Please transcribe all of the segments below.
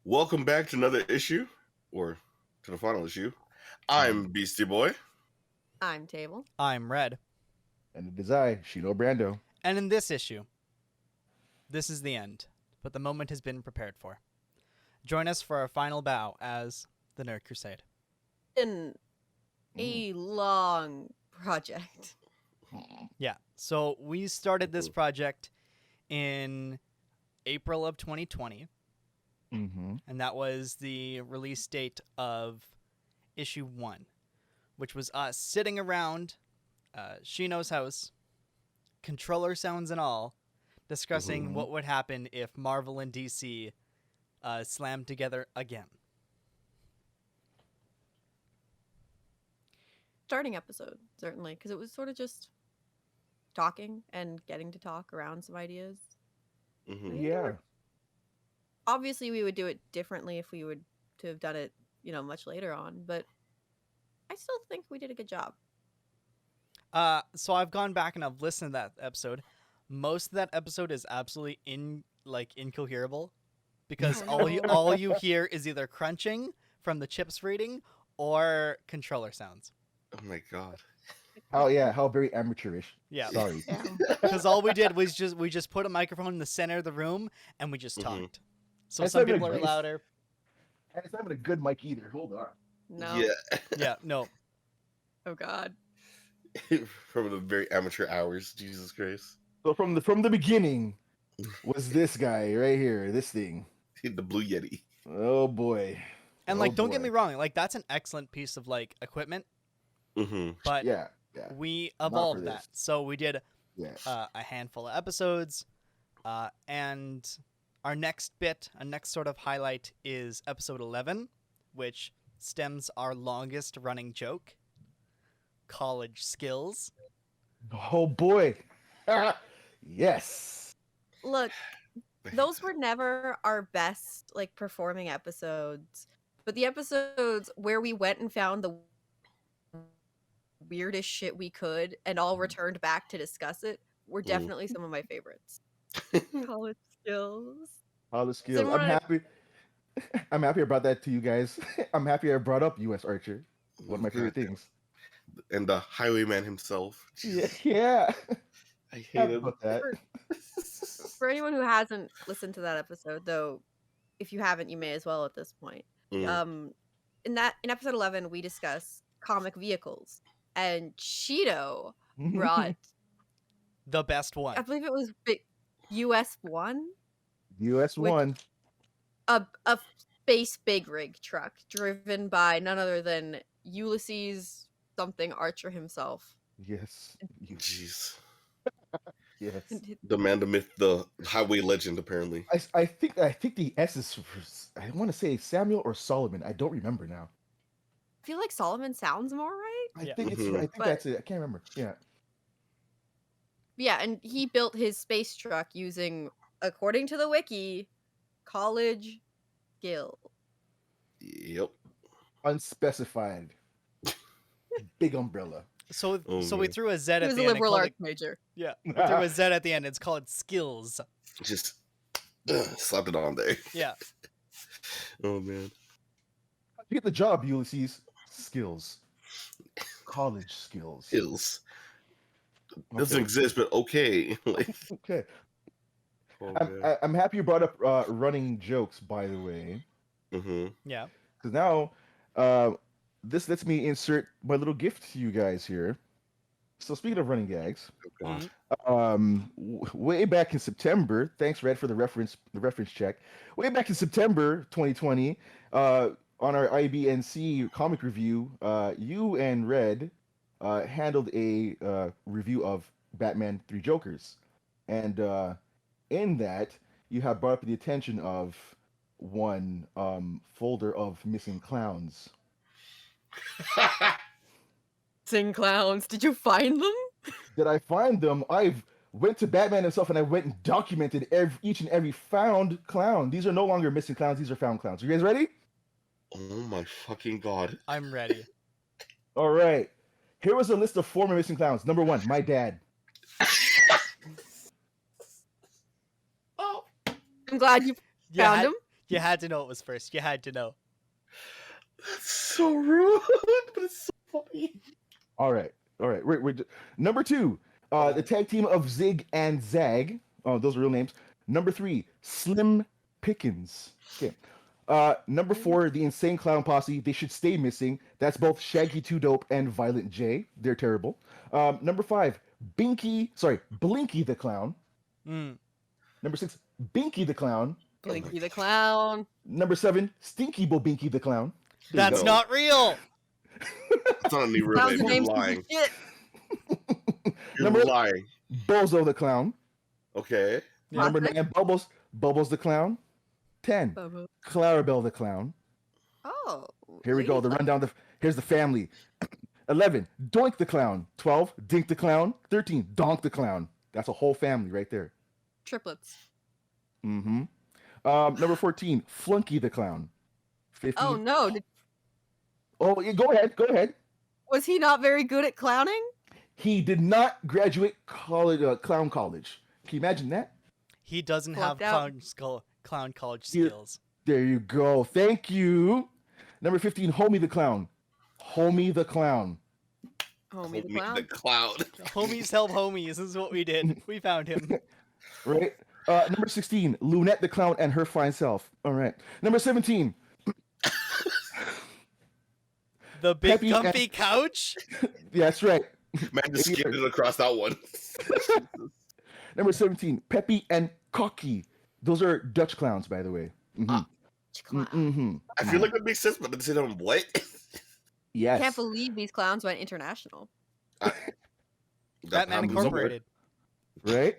Welcome back to another issue, or to the final issue. I'm Beastie Boy. I'm Table. I'm Red. And it is I, Shino Brando. And in this issue, this is the end, but the moment has been prepared for. Join us for our final bow as the Nerd Crusade. In a long project. Yeah, so we started this project in April of 2020, and that was the release date of issue 1, which was us sitting around Shino's house, controller sounds and all, discussing what would happen if Marvel and DC slammed together again. Starting episode, certainly, because it was sort of just talking and getting to talk around some ideas. Yeah. Obviously, we would do it differently if we would to have done it, much later on, but I still think we did a good job. So I've gone back and I've listened to that episode. Most of that episode is absolutely incoherable because all you hear is either crunching from the chips reading or controller sounds. Oh my god. How very amateurish. Yeah. Sorry. Because all we did was we just put a microphone in the center of the room and we just talked. So That's some not even people are nice. louder. And it's not even a good mic either. Hold on. No. Yeah. Yeah, no. Oh God. From the very amateur hours, Jesus Christ. So from the beginning was this guy right here, this thing. The Blue Yeti. Oh boy. And don't get me wrong, that's an excellent piece of equipment. But Yeah. we for evolved this. that. So we did Yeah. a handful of episodes, and our next sort of highlight is episode 11, which stems our longest running joke, college skills. Oh boy. Yes. Look, those were never our best performing episodes, but the episodes where we went and found the weirdest shit we could and all returned back to discuss it were definitely some of my favorites. College skills. All the skills. I'm happy about that to you guys. I'm happy I brought up U.S. Archer. One of my favorite things. And the highwayman himself. Yeah. I hated about that. For anyone who hasn't listened to that episode, though, if you haven't, you may as well at this point. In episode 11, we discuss comic vehicles, and Cheeto brought The best one. I believe it was US 1, US 1. a space big rig truck driven by none other than Ulysses something Archer himself. Yes. Jeez. Yes. The man, the myth, the highway legend, apparently. I think the S is for, I want to say Samuel or Solomon. I don't remember now. I feel like Solomon sounds more right. I think that's it. I can't remember. Yeah. Yeah, and he built his space truck using, according to the wiki, college skill. Yep. Unspecified. Big umbrella. So we man. threw a Z at He was the a end. liberal arts major. Yeah, we threw a Z at the end. It's called skills. Just slapped it on there. Yeah. Oh man. How'd you get the job, Ulysses? Skills. College skills. Skills. Doesn't exist, but okay. Okay. Oh, I'm happy you brought up running jokes, by the way. Yeah. Because now, this lets me insert my little gift to you guys here. So speaking of running gags, way back in September, thanks Red for the reference check. Way back in September 2020, on our IBNC comic review, you and Red handled a review of Batman 3 Jokers, and in that you have brought up the attention of one folder of missing clowns. Missing clowns. Did you find them? Did I find them? I went to Batman himself and I went and documented each and every found clown. These are no longer missing clowns. These are found clowns. Are you guys ready? Oh my fucking god. I'm ready. All right. Here was a list of former missing clowns. Number 1, my dad. I'm glad you found him. You had to know it was first. You had to know. That's so rude, but it's so funny. All right. We're number 2. The tag team of Zig and Zag. Oh, those are real names. Number 3, Slim Pickens. Okay. Number 4, the Insane Clown Posse. They should stay missing. That's both Shaggy 2 Dope and Violent J. They're terrible. Number 5, Blinky the Clown. Number 6, Binky the Clown. Blinky the Clown. Number 7, Stinky Bobinky the Clown. That's not real. It's not a new real Clown's name. You're name's lying. shit. You're lying. Bozo the Clown. Okay. Number 9, Bubbles the Clown. 10, Bubba. Clarabelle the Clown. Oh. Here we go. The rundown. Here's the family. 11, Doink the Clown. 12, Dink the Clown. 13, Donk the Clown. That's a whole family right there. Triplets. Mm-hmm. Number 14, Flunky the Clown. 15. Oh no. Oh, yeah, go ahead. Was he not very good at clowning? He did not graduate clown college. Can you imagine that? He doesn't have clown college skills. There you go. Thank you. Number 15, Homie the Clown. Homie the Clown. Homie the Meet Clown. the clown. Homies help homies. This is what we did. We found him. Right? Number 16, Lunette the Clown and her fine self. All right. Number 17. The big Peppy comfy couch? Yeah, that's right. Man just skipped it across that one. Number 17, Peppy and Cocky. Those are Dutch clowns, by the way. Mm-hmm. I feel like that makes sense, but did they say them what? Yes. Can't believe these clowns went international. Batman Incorporated. Right.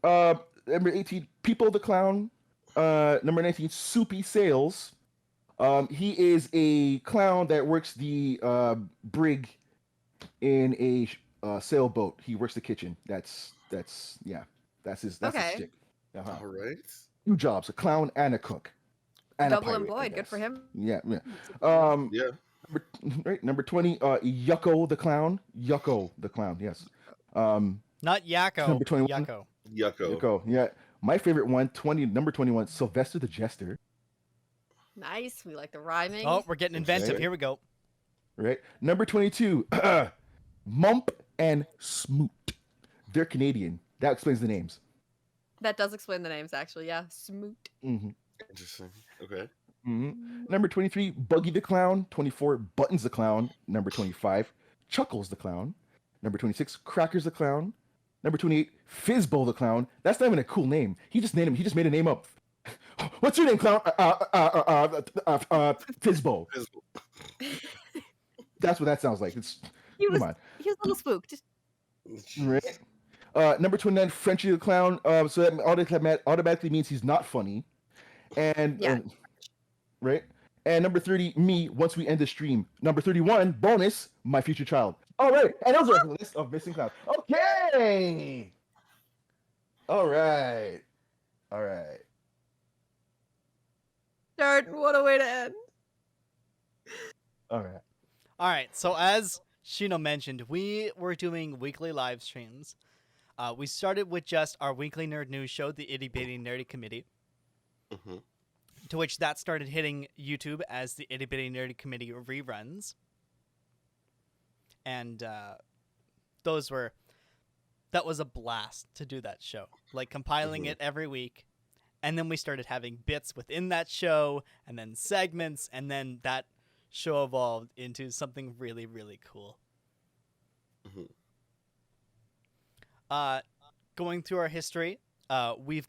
Number 18, People the Clown. Number 19, Soupy Sales. He is a clown that works the brig in a sailboat. He works the kitchen. That's his stick. All right. 2 jobs, a clown and a cook. And Double a pirate, employed. Good for him. Yeah. Yeah. Number 20, Yucko the Clown. Yucko the Clown, yes. Not Yakko. Number 21. Yakko. Yucko. Yeah. My favorite one, number 21, Sylvester the Jester. Nice. We like the rhyming. Oh, we're getting inventive. Okay. Here we go. Right. Number 22, Mump and Smoot. They're Canadian. That explains the names. That does explain the names, actually. Yeah. Smoot. Mm-hmm. Interesting. Okay. Mm-hmm. Number 23, Buggy the Clown. 24, Buttons the Clown. Number 25, Chuckles the Clown. Number 26, Crackers the Clown. Number 28, Fizzbo the Clown. That's not even a cool name. He just made a name up. What's your name, Clown? Fizzbo. That's what that sounds like. He was come on. a little spooked. Right. Number 29, Frenchie the Clown. So that automatically means he's not funny. And Yeah. Right. And number 30, me, once we end the stream. Number 31, bonus, my future child. All right. And those are the list of missing clowns. Okay. All right. Darn, what a way to end. All right. So as Shino mentioned, we were doing weekly live streams. We started with just our weekly nerd news show, the Itty Bitty Nerdy Committee. Mm-hmm. To which that started hitting YouTube as the Itty Bitty Nerdy Committee reruns. And that was a blast to do that show. Like compiling it every week. And then we started having bits within that show, and then segments, and then that show evolved into something really, really cool. Going through our history, we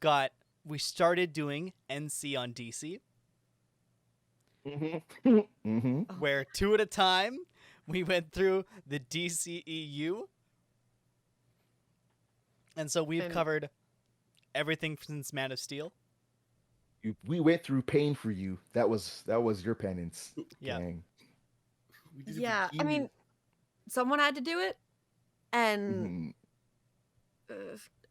started doing NC on DC, where 2 at a time we went through the DCEU, and so we've covered everything since Man of Steel. We went through pain for you. That was your penance. Yeah. Dang. Yeah, I mean, someone had to do it, and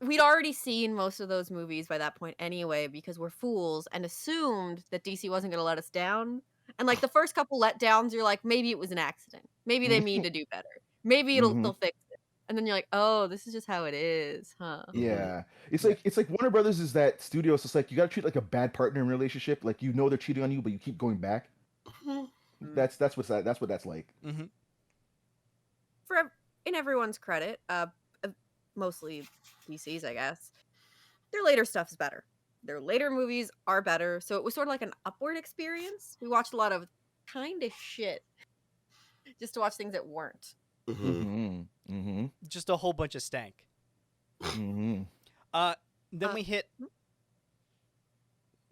we'd already seen most of those movies by that point anyway, because we're fools and assumed that DC wasn't going to let us down. And like the first couple letdowns, you're like, maybe it was an accident. Maybe they mean to do better. Maybe they'll fix it. And then you're like, oh, this is just how it is, huh? Yeah, it's like Warner Brothers is that studio. So it's like you gotta treat like a bad partner in a relationship. Like you know they're cheating on you, but you keep going back. That's what that's like. Mm-hmm. In everyone's credit, mostly DC's, I guess, their later stuff is better. Their later movies are better, so it was sort of like an upward experience. We watched a lot of kind of shit just to watch things that weren't. Just a whole bunch of stank. Then we hit.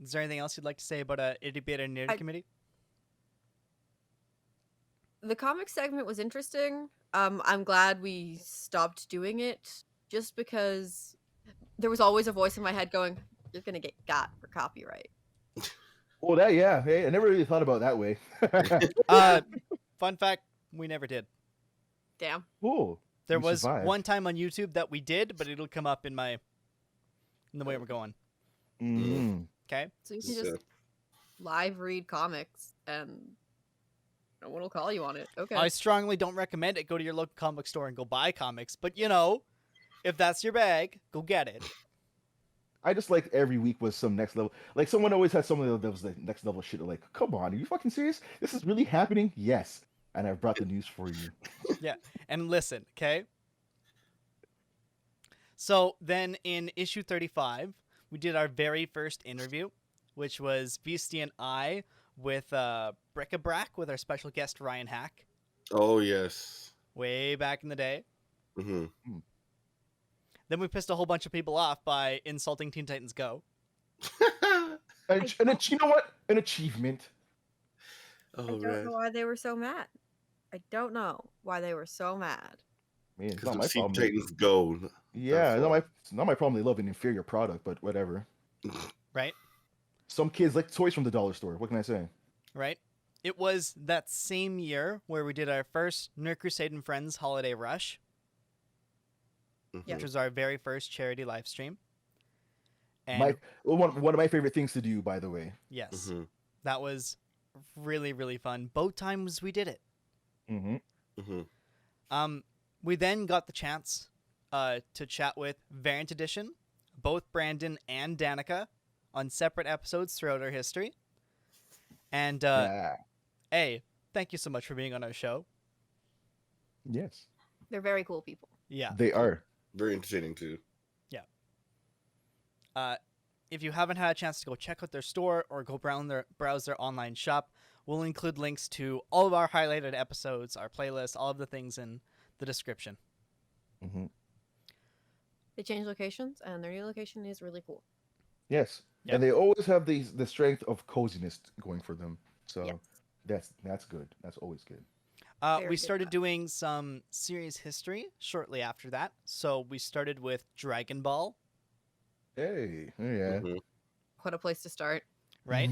Is there anything else you'd like to say about Itty Bitty Nerd Committee? The comic segment was interesting. I'm glad we stopped doing it just because there was always a voice in my head going, you're going to get got for copyright. Oh, hey, I never really thought about it that way. Fun fact, we never did. Damn. Cool. There was one time on YouTube that we did, but it'll come up in the way we're going. Okay? So you can just live read comics and no one will call you on it. Okay. I strongly don't recommend it. Go to your local comic store and go buy comics. But, you know, if that's your bag, go get it. I just like every week was some next level. Like someone always had someone that was like next level shit. Like, come on, are you fucking serious? This is really happening? Yes. And I've brought the news for you. Yeah. And listen, okay? So then in issue 35, we did our very first interview, which was Beastie and I with Bric-a-Brac with our special guest Ryan Hack. Oh, yes. Way back in the day. Mm-hmm. Then we pissed a whole bunch of people off by insulting Teen Titans Go. And you know what? An achievement. I don't know why they were so mad. I don't know why they were so mad. Man, it's not my Teen problem. Titans Go. Yeah, it's not my problem. They love an inferior product, but whatever. Right? Some kids like toys from the dollar store. What can I say? Right? It was that same year where we did our first Nerd Crusade and Friends Holiday Rush, which was our very first charity live stream. And one of my favorite things to do, by the way. Yes. That was really, really fun. Both times we did it. We then got the chance to chat with Variant Edition, both Brandon and Danica, on separate episodes throughout our history. And, hey, thank you so much for being on our show. Yes. They're very cool people. Yeah. They are. Very entertaining, too. Yeah. If you haven't had a chance to go check out their store or go browse their online shop, we'll include links to all of our highlighted episodes, our playlist, all of the things in the description. They changed locations, and their new location is really cool. Yes. Yep. And they always have the strength of coziness going for them. So that's good. That's always good. We started doing some series history shortly after that. So we started with Dragon Ball. Hey, yeah. What a place to start. Right?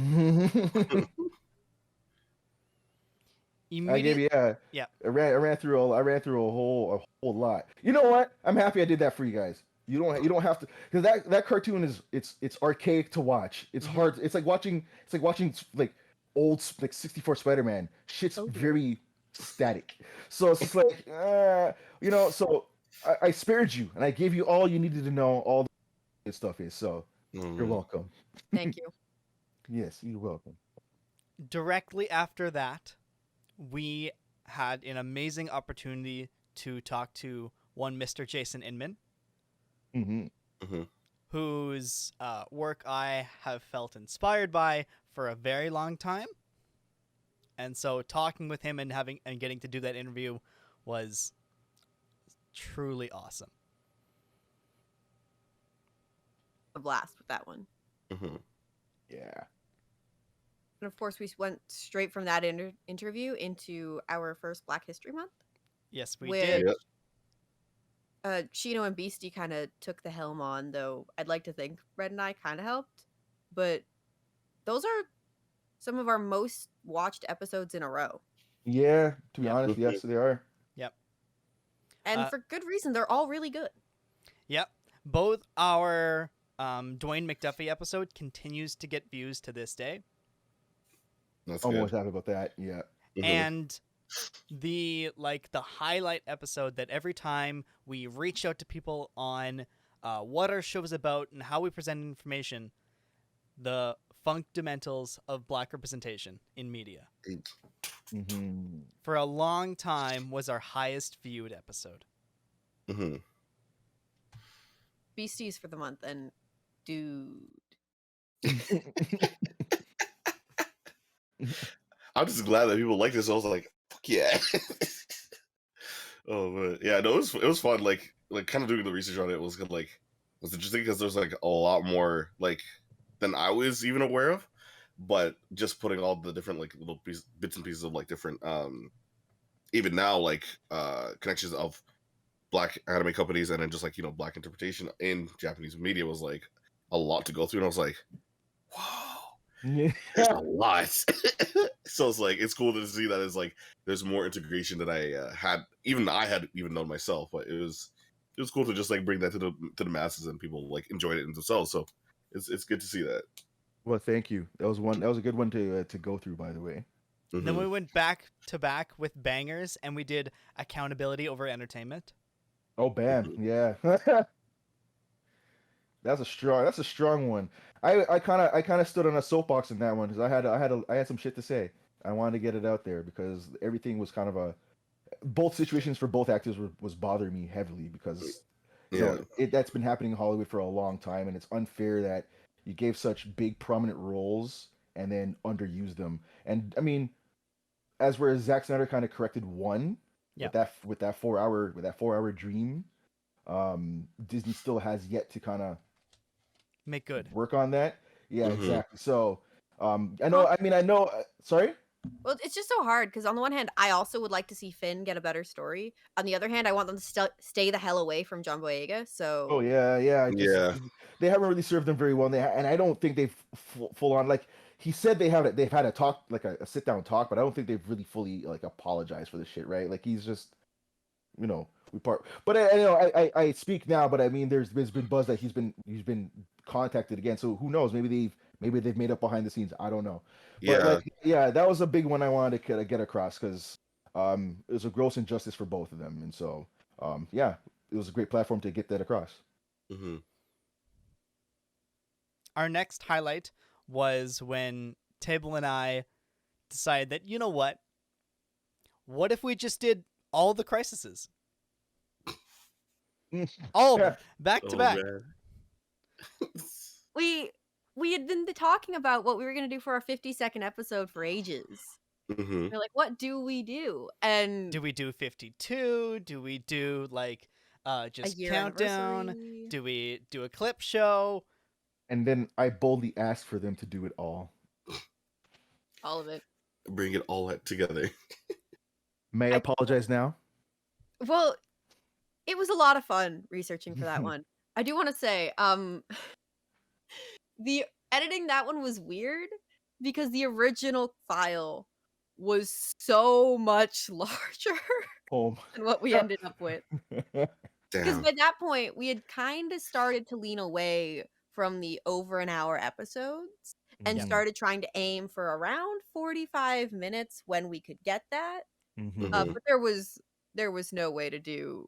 I gave you, yeah. I ran through a whole lot. You know what? I'm happy I did that for you guys. You don't have to, because that cartoon is it's archaic to watch. It's hard. It's like watching like old like 64 Spider-Man. Shit's very static. So it's just like So I spared you and I gave you all you needed to know. All the good stuff is. So you're welcome. Thank you. Yes, you're welcome. Directly after that, we had an amazing opportunity to talk to one Mr. Jason Inman, whose work I have felt inspired by for a very long time. And so talking with him and getting to do that interview was truly awesome. A blast with that one. Yeah. And of course, we went straight from that interview into our first Black History Month. Yes, we did. Chino and Beastie kind of took the helm on, though I'd like to think Red and I kind of helped. But those are some of our most watched episodes in a row. Yeah, to be honest, yes, they are. Yep. And for good reason. They're all really good. Yep. Both our Dwayne McDuffie episode continues to get views to this day. That's I'm good. always happy about that. Yeah. And the highlight episode that every time we reach out to people on what our show is about and how we present information, the fundamentals of Black representation in media. Mm-hmm. For a long time was our highest viewed episode. Mm-hmm. Beasties for the month, and dude. I'm just glad that people like this. I was like, fuck yeah. Oh man, yeah, no, it was fun. Like kind of doing the research on it was good. Like, it was interesting because there's like a lot more like than I was even aware of. But just putting all the different like little bits and pieces of like different even now like connections of Black anime companies and then just like Black interpretation in Japanese media was like a lot to go through, and I was like, wow, there's a lot. So it's like it's cool to see that it's like there's more integration than I had even known myself, but it was cool to just like bring that to the masses and people like enjoyed it in themselves. So it's good to see that. Well, thank you. That was a good one to go through, by the way. Mm-hmm. Then we went back to back with bangers, and we did accountability over entertainment. Oh, bam, yeah. That's a strong one. I kind of stood on a soapbox in that one because I had some shit to say. I wanted to get it out there because everything was kind of both situations for both actors was bothering me heavily because that's been happening in Hollywood for a long time, and it's unfair that you gave such big prominent roles and then underused them. And I mean, as where Zack Snyder kind of corrected one with that 4 hour dream, Disney still has yet to kind of make good work on that. Yeah, exactly. So I know. Sorry. Well, it's just so hard because on the one hand, I also would like to see Finn get a better story. On the other hand, I want them to stay the hell away from John Boyega. So. Oh yeah. They haven't really served them very well, and I don't think they've full on like he said they've had a talk like a sit down talk, but I don't think they've really fully like apologized for this shit, right? Like he's just we part. But I speak now, but I mean there's been buzz that he's been contacted again. So who knows? Maybe they've made up behind the scenes. I don't know. But that was a big one I wanted to get across because it was a gross injustice for both of them, and so it was a great platform to get that across. Mm-hmm. Our next highlight was when Table and I decided that what if we just did all the crises, all of them, back to back. We had been talking about what we were going to do for our 50-second episode for ages. Mm-hmm. We're like, what do we do? And do we do 52? Do we do like just a countdown? Do we do a clip show? And then I boldly asked for them to do it all. All of it. Bring it all together. May I apologize now? Well, it was a lot of fun researching for that one. I do want to say, the editing that one was weird because the original file was so much larger than what we ended up with. Because by that point, we had kind of started to lean away from the over an hour episodes and started trying to aim for around 45 minutes when we could get that. But there was no way to do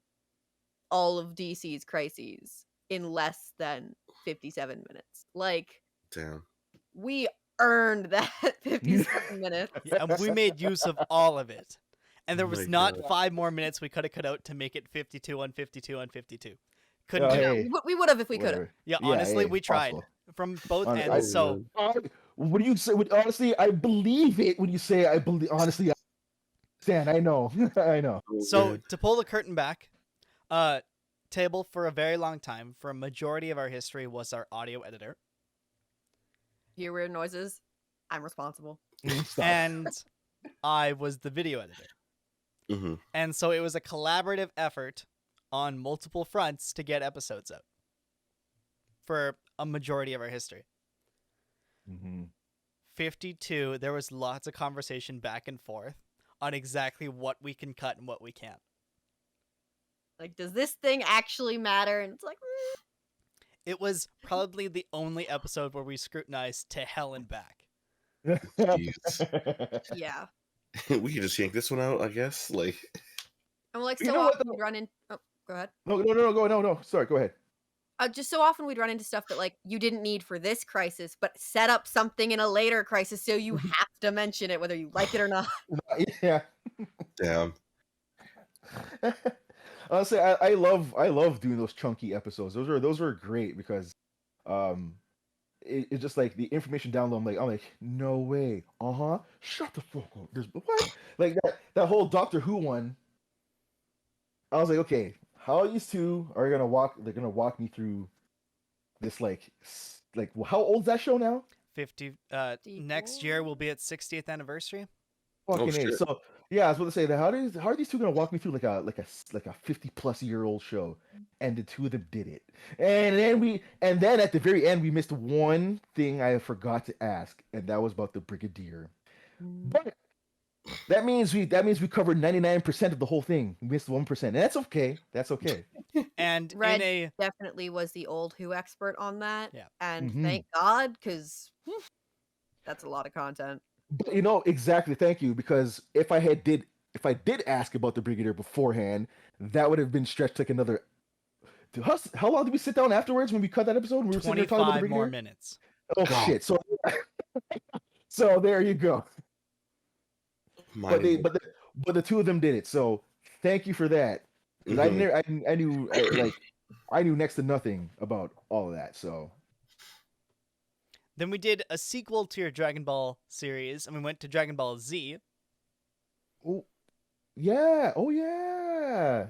all of DC's crises in less than 57 minutes. Like, we earned that 57 minutes. Yeah, and we made use of all of it. And there was not 5 more minutes we could have cut out to make it 52 on 52 on 52. Couldn't do it. We would have if we could have. Yeah, honestly, we tried from both ends. When you say, honestly, I believe it when you say I believe. Honestly, I understand. I know. I know. So to pull the curtain back, Table for a very long time, for a majority of our history, was our audio editor. Hear weird noises? I'm responsible. And I was the video editor. And so it was a collaborative effort on multiple fronts to get episodes out for a majority of our history. 52, there was lots of conversation back and forth on exactly what we can cut and what we can't. Like, does this thing actually matter? And it's like, It was probably the only episode where we scrutinized to hell and back. yeah. we could just yank this one out, I guess. Like, And like You so know what, often though? we'd run in. Oh, go ahead. No. Sorry, go ahead. Just so often we'd run into stuff that like you didn't need for this crisis, but set up something in a later crisis, so you have to mention it whether you like it or not. Yeah. damn. Honestly, I love doing those chunky episodes. Those are great because um it's just like the information download. I'm like, no way. Shut the fuck up. There's what? Like that whole Doctor Who one. I was like, okay, how these two are gonna walk? They're gonna walk me through this well, how old's that show now? 50. Next year will be its 60th anniversary. Fucking A. Shit. So yeah, I was about to say that how are these two gonna walk me through like a 50-plus-year-old show? And the two of them did it. And then at the very end we missed one thing I forgot to ask, and that was about the Brigadier. But that means we covered 99% of the whole thing. We missed 1%. And that's okay. That's okay. And Red in a definitely was the old Who expert on that. Yeah. And Mhm. thank God, because that's a lot of content. But exactly, thank you, because if I did ask about the Brigadier beforehand, that would have been stretched like another. How long did we sit down afterwards when we cut that episode? We were sitting there talking about the 25 more Brigadier. minutes. Oh God. shit! So there you go. But the two of them did it. So thank you for that. Because I knew next to nothing about all of that. So Then we did a sequel to your Dragon Ball series, and we went to Dragon Ball Z. oh yeah.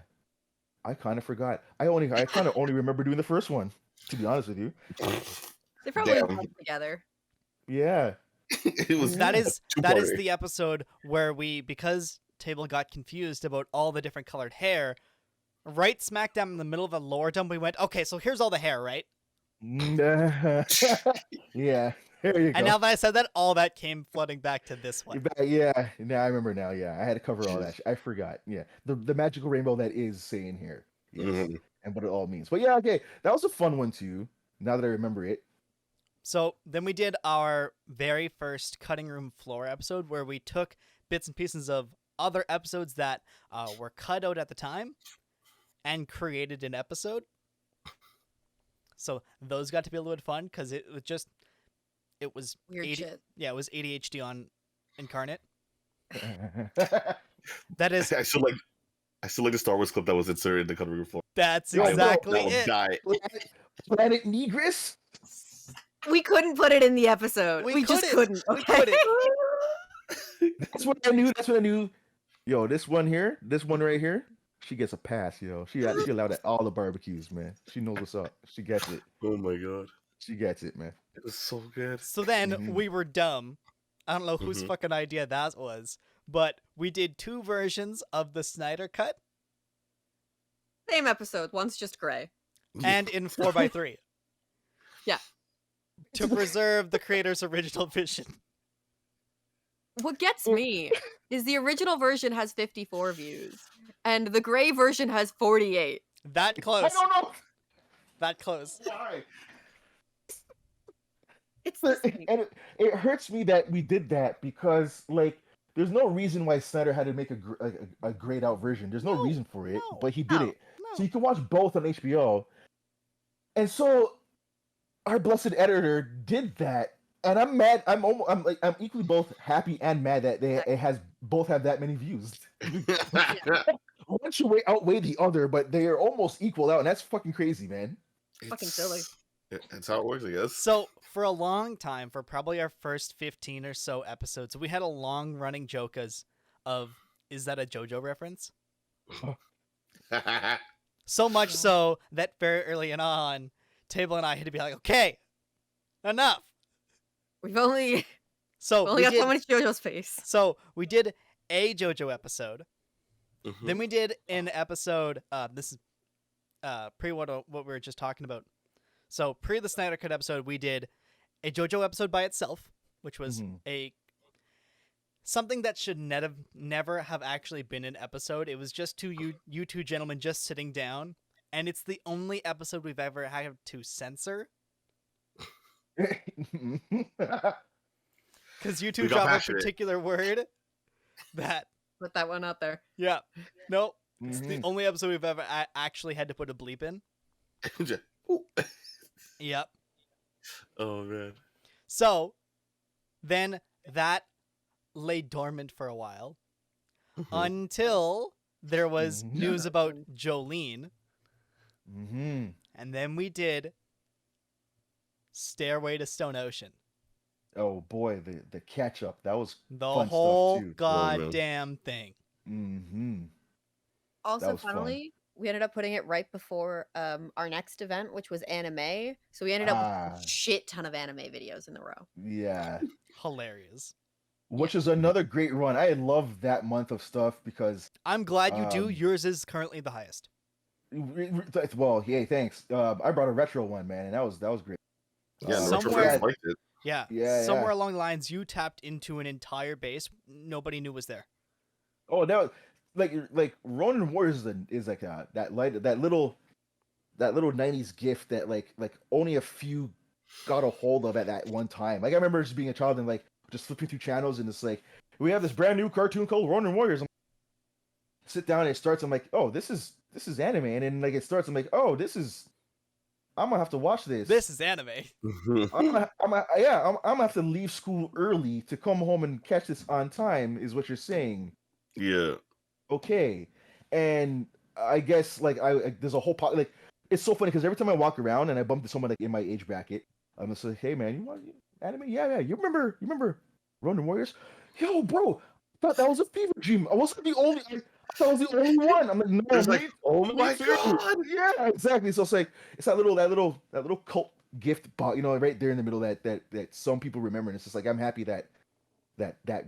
I kind of forgot. I kind of only remember doing the first one, to be honest with you. They probably Damn. went together. Yeah. It was That is two-parter. the episode where because Table got confused about all the different colored hair, right smack down in the middle of the lore dump, we went, okay, so here's all the hair, right? Yeah. There you go. And now that I said that, all that came flooding back to this one. Yeah. Now I remember now. Yeah, I had to cover all that. I forgot. Yeah, the magical rainbow that is saying here. Yes. Mhm. And what it all means. But yeah, okay, that was a fun one too. Now that I remember it. So then we did our very first cutting room floor episode where we took bits and pieces of other episodes that were cut out at the time and created an episode. So those got to be a little bit fun because it was Weird shit. Yeah, it was ADHD on incarnate. That is I still like the Star Wars clip that was inserted in the cutting room floor. that's Yo, bro, exactly That would it. die. Planet Negris. We couldn't put it in the episode. We just couldn't. We Okay? couldn't. That's what I knew. Yo, this one right here, she gets a pass. She allowed at all the barbecues, man. She knows what's up. She gets it. Oh my god. She gets it, man. It was so good. So then Mhm. we were dumb. I don't know whose Mhm. fucking idea that was, but we did two versions of the Snyder Cut Same episode. One's just gray. and in 4x3. Yeah. To preserve the creator's original vision. What gets me is the original version has 54 views, and the gray version has 48. That I close. don't know. That close. Why? It's the same. And it hurts me that we did that because there's no reason why Snyder had to make a grayed out version. There's no reason for it, but he did it. So you can watch both on HBO. And so our blessed editor did that, and I'm mad. I'm equally both happy and mad that it has both have that many views. One should outweigh the other, but they are almost equal out, and that's fucking crazy, man. Fucking silly. That's how it works, I guess. So for a long time, for probably our first 15 or so episodes, we had a long running joke of, is that a JoJo reference? So much so that very early on, Table and I had to be like, okay, enough. We've only So got so much JoJo's face. So we did a JoJo episode. Mhm. Then we did an episode. This is pre what we were just talking about. So pre the Snyder Cut episode, we did a JoJo episode by itself, which was something that should never have actually been an episode. It was just you two gentlemen just sitting down, and it's the only episode we've ever had to censor because you two We got drop a passionate. particular word. that. Put that one out there. Yeah. Nope. It's the only episode we've ever actually had to put a bleep in. Yep. Oh man. So then that lay dormant for a while until there was news about Jolene. And then we did Stairway to Stone Ocean. Oh boy, the catch up. That was the fun whole stuff too. goddamn thing. Also, funnily, we ended up putting it right before our next event, which was anime. So we ended up with a shit ton of anime videos in a row. Yeah. Hilarious. Which is another great run. I love that month of stuff because I'm glad you do. Yours is currently the highest. Well, hey, thanks. I brought a retro one, man, and that was great. Yeah, somewhere liked it. Somewhere along the lines, you tapped into an entire base nobody knew was there. Oh, that was like Ronin Warriors is like that little 90s gift that like only a few got a hold of at that one time. Like I remember just being a child and like just flipping through channels and it's like we have this brand new cartoon called Ronin Warriors. Sit down and it starts. I'm like, oh, this is anime, and then like it starts. I'm like, oh, I'm gonna have to watch this. This is anime. I'm gonna have to leave school early to come home and catch this on time. Is what you're saying? Yeah. Okay, and I guess like there's a whole like it's so funny because every time I walk around and I bump into someone like in my age bracket, I'm just like, hey man, you want anime? Yeah. You remember Ronin Warriors? Yo, bro, I thought that was a fever dream. I wasn't the only. I thought I was the only one. I'm like, no, it's like, oh my god, yeah, exactly. So it's like it's that little cult gift, right there in the middle that some people remember. And it's just like I'm happy that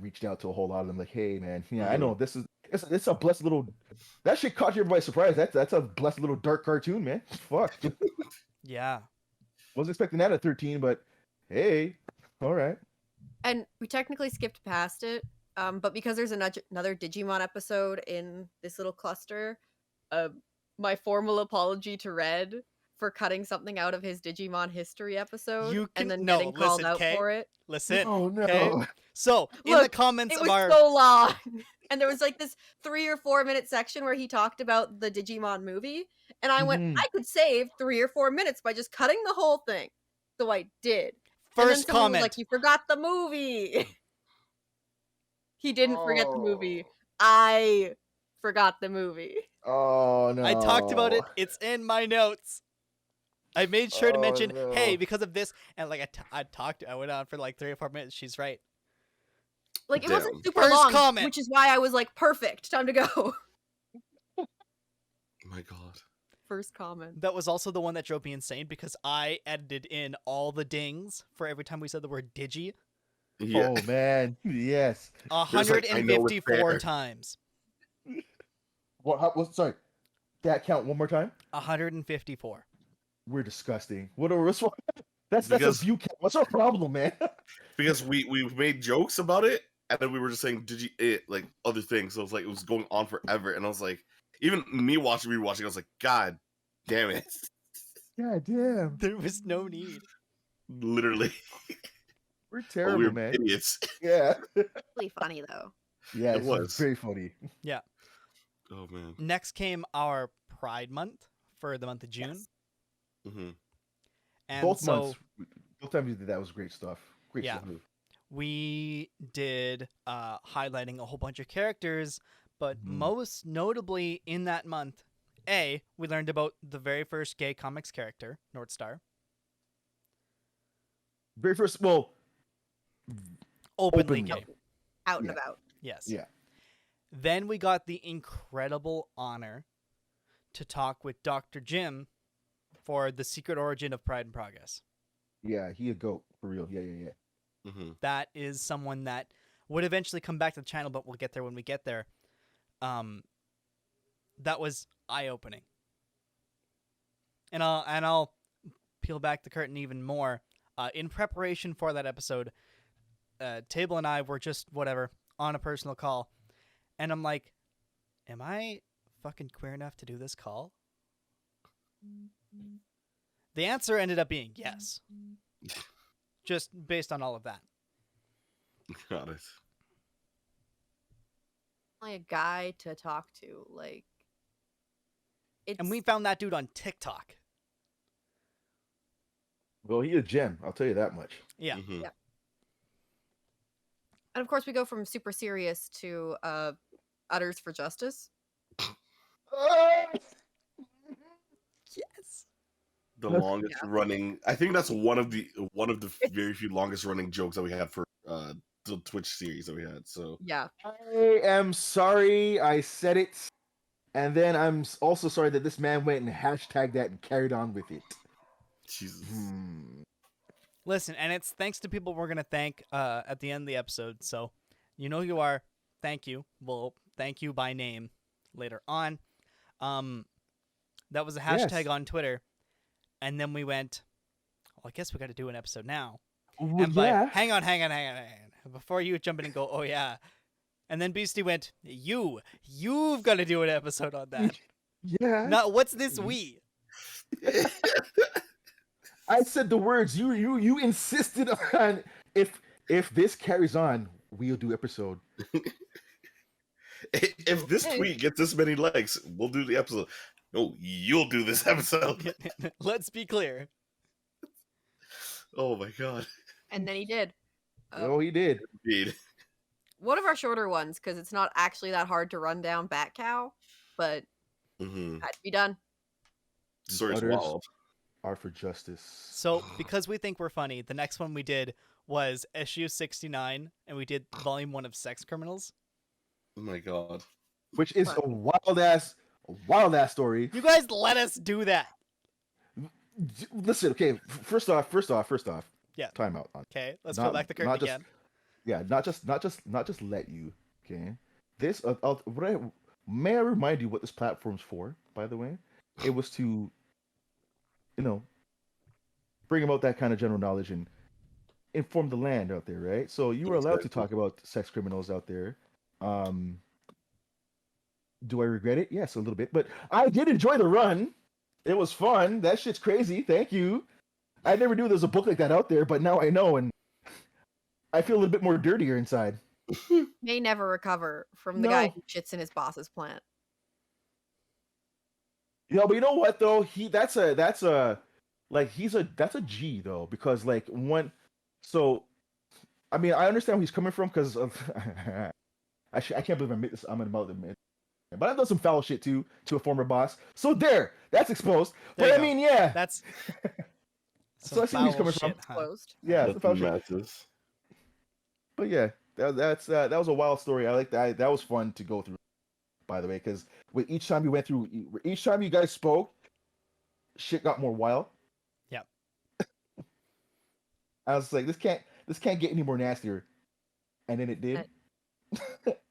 reached out to a whole lot of them. Like, hey, man, yeah, I know this is it's a blessed little that shit caught you by surprise. That's a blessed little dark cartoon, man. Fuck. Yeah, wasn't expecting that at 13, but hey, all right. And we technically skipped past it. But because there's another Digimon episode in this little cluster, my formal apology to Red for cutting something out of his Digimon history episode and then getting called out for it. Listen, oh no. Okay? So in the comments it of was so long, and there was like this 3 or 4 minute section where he talked about the Digimon movie, and I went, I could save 3 or 4 minutes by just cutting the whole thing, so I did. First comment, was like, you forgot the movie. He didn't forget the movie. I forgot the movie. Oh no. I talked about it. It's in my notes. I made sure to mention, hey, because of this, and like I went on for like 3 or 4 minutes. She's right. Like it wasn't super long, comment. Which is why I was like, perfect, time to go. Oh my god. First comment. That was also the one that drove me insane because I edited in all the dings for every time we said the word digi. Yeah. Oh man, yes. 154 times. What? Sorry. That count one more time. 154. We're disgusting. What's wrong? That's a view count. What's our problem, man? Because we made jokes about it, and then we were just saying like other things. So it was like it was going on forever, and I was like, even me rewatching, I was like, God damn it. God damn. There was no need. Literally. We're terrible, we're man. Idiots. Yeah. Really funny though. Yeah, it was very funny. Yeah. Oh man. Next came our Pride Month for the month of June. Yes. Mm-hmm. And both times you did that was great stuff. Great stuff. We did highlighting a whole bunch of characters, but most notably in that month, we learned about the very first gay comics character, Northstar. Very first, openly gay. Out and about. Yes. Yeah. Then we got the incredible honor to talk with Dr. Jim for the secret origin of Pride and Progress. Yeah, he a goat for real. Yeah. Mm-hmm. That is someone that would eventually come back to the channel, but we'll get there when we get there. That was eye-opening. And I'll peel back the curtain even more. In preparation for that episode, Table and I were just on a personal call, and I'm like, am I fucking queer enough to do this call? The answer ended up being yes. Just based on all of that. Got it. a guy to talk to. Like, it's And we found that dude on TikTok. Well, he a gem. I'll tell you that much. Yeah. yeah. And of course, we go from super serious to utters for justice. Yes. The longest running. I think that's one of the very few longest running jokes that we had for the Twitch series that we had. So yeah, I am sorry I said it, and then I'm also sorry that this man went and hashtagged that and carried on with it. Jesus. Listen, and it's thanks to people we're gonna thank at the end of the episode. So, you know who you are. Thank you. We'll thank you by name later on. That was a hashtag on Twitter, and then we went. Well, I guess we got to do an episode now. Well, And hang on. Before you jump in and go, oh yeah. And then Beastie went, you've got to do an episode on that. Yeah. Not what's this we? I said the words. You insisted on if this carries on, we'll do episode. If this tweet gets this many likes, we'll do the episode. No, you'll do this episode. Let's be clear. Oh my god. and then he did. Oh, he did. Indeed. One of our shorter ones, because it's not actually that hard to run down Bat Cow, but had to be done. Story's Others wild. are for justice. So, because we think we're funny, the next one we did was issue 69, and we did volume 1 of Sex Criminals. Oh my god. Which is a wild ass story. You guys let us do that. Listen, okay. First off. Yeah. Time out. Okay, let's pull back the curtain again. Yeah, not just let you. Okay. This may I remind you what this platform's for? By the way, it was to, bring about that kind of general knowledge and inform the land out there, right? So you were allowed to talk about sex criminals out there. Do I regret it? Yes, a little bit, but I did enjoy the run. It was fun. That shit's crazy. Thank you. I never knew there was a book like that out there, but now I know, and I feel a little bit more dirtier inside. May never recover from the guy who shits in his boss's plant. But you know what though? That's a G though, because like I mean, I understand where he's coming from because I can't believe I admit this. I'm about to admit, but I've done some foul shit too to a former boss. So that's exposed. There but I you go. mean, yeah, That's so I see where he's coming shit, from. huh? Closed. Yeah, That's the foul shit. massive. But yeah, that was a wild story. I like that. That was fun to go through. By the way, because with each time you guys spoke, shit got more wild. Yeah. I was like, this can't get any more nastier, and then it did.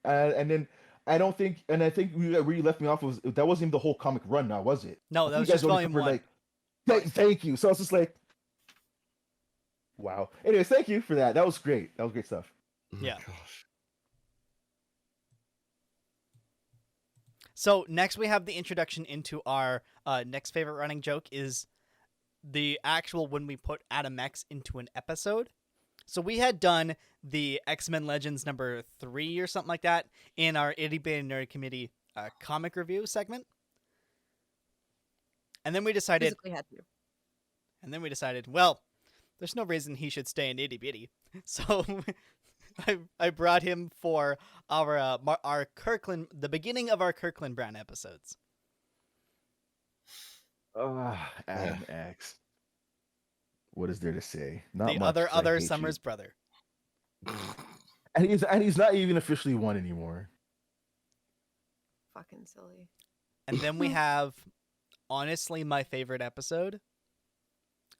And then I think where you left me off was that wasn't even the whole comic run, now was it? No, that was just volume 1. Thank you. So I was just like, wow. Anyways, thank you for that. That was great. That was great stuff. Yeah. Oh gosh. So next we have the introduction into our next favorite running joke is the actual when we put Adam X into an episode. So we had done the X-Men Legends number 3 or something like that in our Itty Bitty Nerd Committee comic review segment. And then we decided, well, there's no reason he should stay in Itty Bitty. So I brought him for our Kirkland, the beginning of our Kirkland Brand episodes. Adam X. What is there to say? Not the much, other Summers brother. And he's not even officially one anymore. Fucking silly. And then we have, honestly, my favorite episode.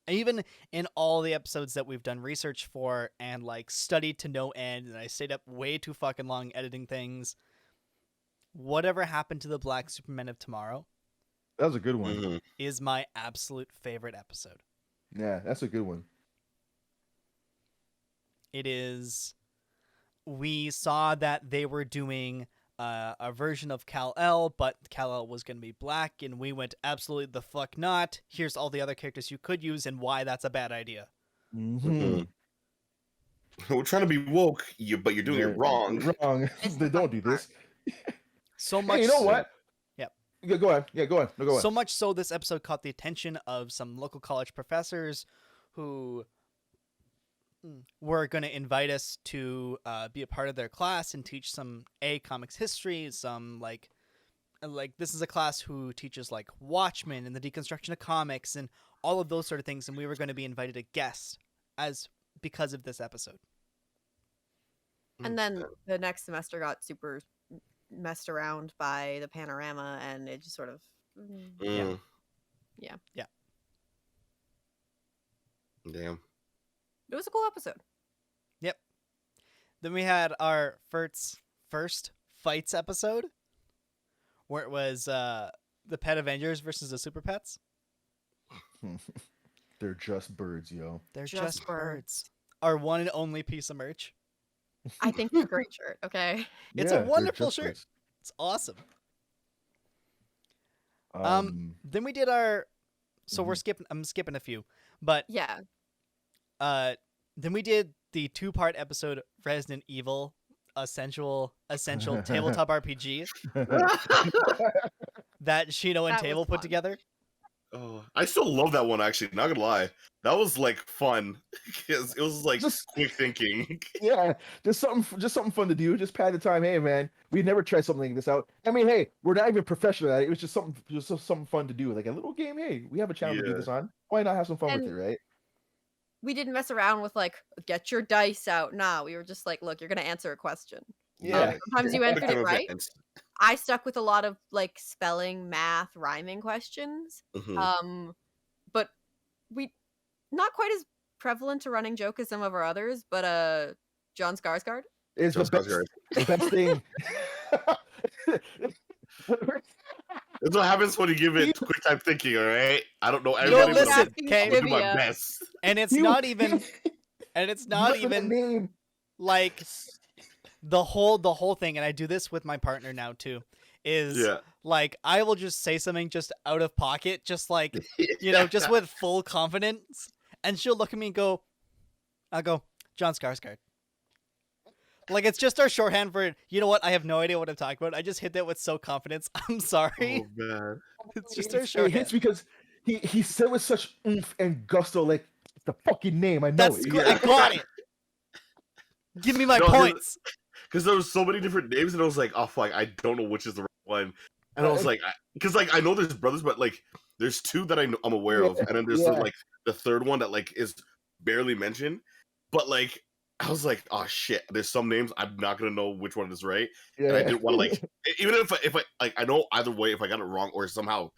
Even in all the episodes that we've done research for and like studied to no end, and I stayed up way too fucking long editing things. Whatever Happened to the Black Supermen of Tomorrow? That was a good one. Mm-hmm. Is my absolute favorite episode. Yeah, that's a good one. It is. We saw that they were doing a version of Kal-El, but Kal-El was going to be black, and we went, absolutely the fuck not. Here's all the other characters you could use and why that's a bad idea. Mm-hmm. We're trying to be woke, but you're doing it wrong. Wrong. They don't do this. So much. Hey, you know what? Yep. Yeah, go on. Yeah, go on. No, go on. So much so, this episode caught the attention of some local college professors who were going to invite us to be a part of their class and teach some comics history, some like this is a class who teaches like Watchmen and the deconstruction of comics and all of those sort of things, and we were going to be invited as guests because of this episode. And then the next semester got super messed around by the panorama, and it just sort of Yeah. Damn. It was a cool episode. Yep. Then we had our first fights episode, where it was the Pet Avengers versus the Super Pets. They're just birds, yo. They're just birds. Our one and only piece of merch. I think it's a great shirt. Okay. It's a wonderful shirt. Birds. It's awesome. Then we did our. So we're skipping. I'm skipping a few, but yeah. Then we did the 2-part episode Resident Evil Essential Tabletop RPG that Shino and Table put together. Oh, I still love that one, actually. Not gonna lie, that was like fun because it was like just quick thinking. Yeah, just something fun to do. Just pad the time. Hey, man, we never tried something like this out. I mean, hey, we're not even professional at it. It was just something fun to do, like a little game. Hey, we have a channel to do this on. Why not have some fun with it, right? We didn't mess around with like, get your dice out. Nah, we were just like, look, you're gonna answer a question. Yeah. Sometimes you answered it right. I stuck with a lot of like spelling, math, rhyming questions. But we not quite as prevalent to running joke as some of our others, but John Skarsgård is the best thing. That's what happens when you give it quick time thinking, all right? I don't know everybody, but I'm do my best. And it's not even like the whole thing, and I do this with my partner now too, is like I will just say something just out of pocket, just like just with full confidence, and she'll look at me and go, I'll go, John Skarsgård. Like, it's just our shorthand for it. You know what? I have no idea what I'm talking about. I just hit that with so confidence. I'm sorry. Oh, man. It's just our shorthand. It hits because he said with such oomph and gusto, like, it's the fucking name. I know it. I got it. Give me my points. Because there was so many different names, and I was like, oh, fuck, I don't know which is the right one. And I was like, because, like, I know there's brothers, but, like, there's 2 that I'm aware of, and then there's, like, the third one that, like, is barely mentioned. But, like, I was like, oh shit, there's some names I'm not gonna know which one is right. And I didn't want to like, even if I like, I know either way if I got it wrong or somehow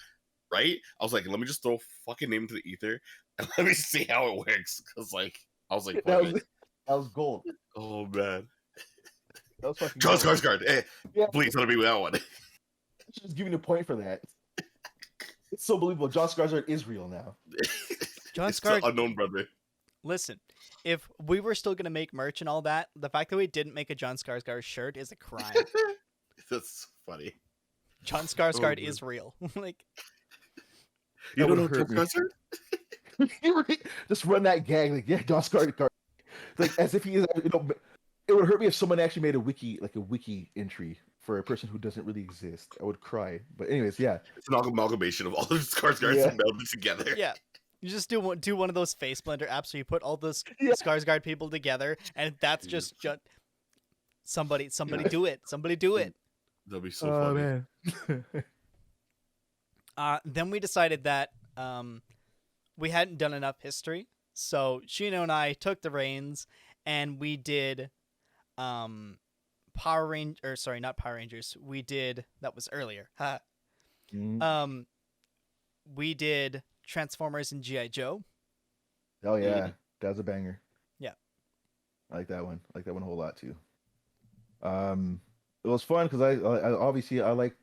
right, I was like, let me just throw fucking name into the ether and let me see how it works. Cause like, I was like, that was gold. Oh man. That was fucking John Skarsgård. Hey, please let me with that one. Just giving a point for that. It's so believable. John Skarsgård is real now. John Skarsgård, unknown brother. Listen, if we were still gonna make merch and all that, the fact that we didn't make a John Skarsgård shirt is a crime. That's funny. John Skarsgård is real. Like, you don't know John Skarsgård? Just run that gag, like, yeah, John Skarsgård, like as if he is. It would hurt me if someone actually made a wiki entry for a person who doesn't really exist. I would cry. But anyways, yeah, it's an amalgamation of all the Skarsgårds melded together. Yeah. You just do one of those face blender apps where you put all those Skarsgård people together, and that's just somebody do it. Somebody do it. That'd be so funny. Man. Then we decided that we hadn't done enough history, so Shino and I took the reins, and we did not Power Rangers. We did, that was earlier. We did Transformers and G.I. Joe. Oh yeah, that was a banger. Yeah, I like that one. I like that one a whole lot too. It was fun because I obviously I like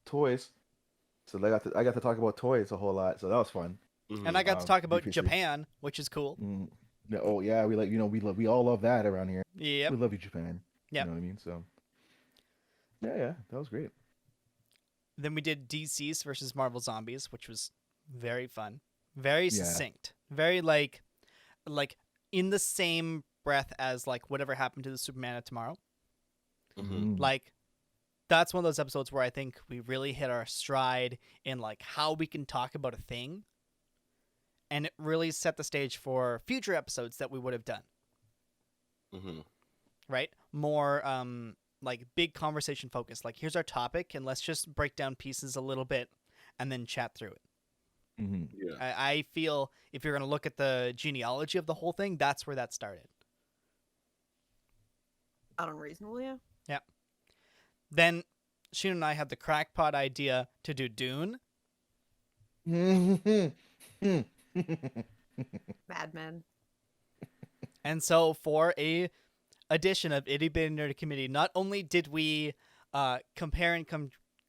toys, so I got to talk about toys a whole lot. So that was fun. And I got to talk about Japan, which is cool. Oh yeah, we all love that around here. Yeah, we love you, Japan. Yeah, you know what I mean. So yeah, that was great. Then we did DC's versus Marvel Zombies, which was very fun, very succinct, very like in the same breath as like whatever happened to the Superman of Tomorrow. Like that's one of those episodes where I think we really hit our stride in like how we can talk about a thing, and it really set the stage for future episodes that we would have done. Mm-hmm. Right? More like big conversation focus. Like, here's our topic, and let's just break down pieces a little bit and then chat through it. Mm-hmm. Yeah. I feel if you're going to look at the genealogy of the whole thing, that's where that started. Not unreasonable, yeah. Yeah. Then Sheena and I had the crackpot idea to do Dune. Mad Men. And so for a edition of Itty Bitty Nerdy Committee, not only did we compare and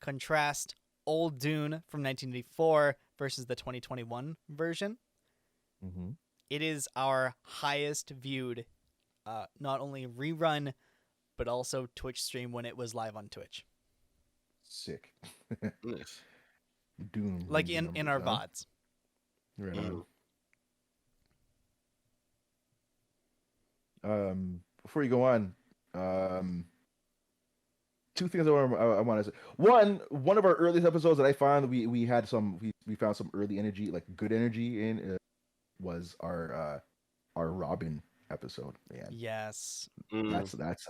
contrast old Dune from 1984 versus the 2021 version, Mm-hmm. it is our highest viewed not only rerun, but also Twitch stream when it was live on Twitch. Sick. Nice. Doom. Like in our VODs. Right Mhm. on. Before you go on, two things I want to say. One of our earliest episodes that I found we found some early energy, like good energy in, was our Robin episode. Man, Yes. that's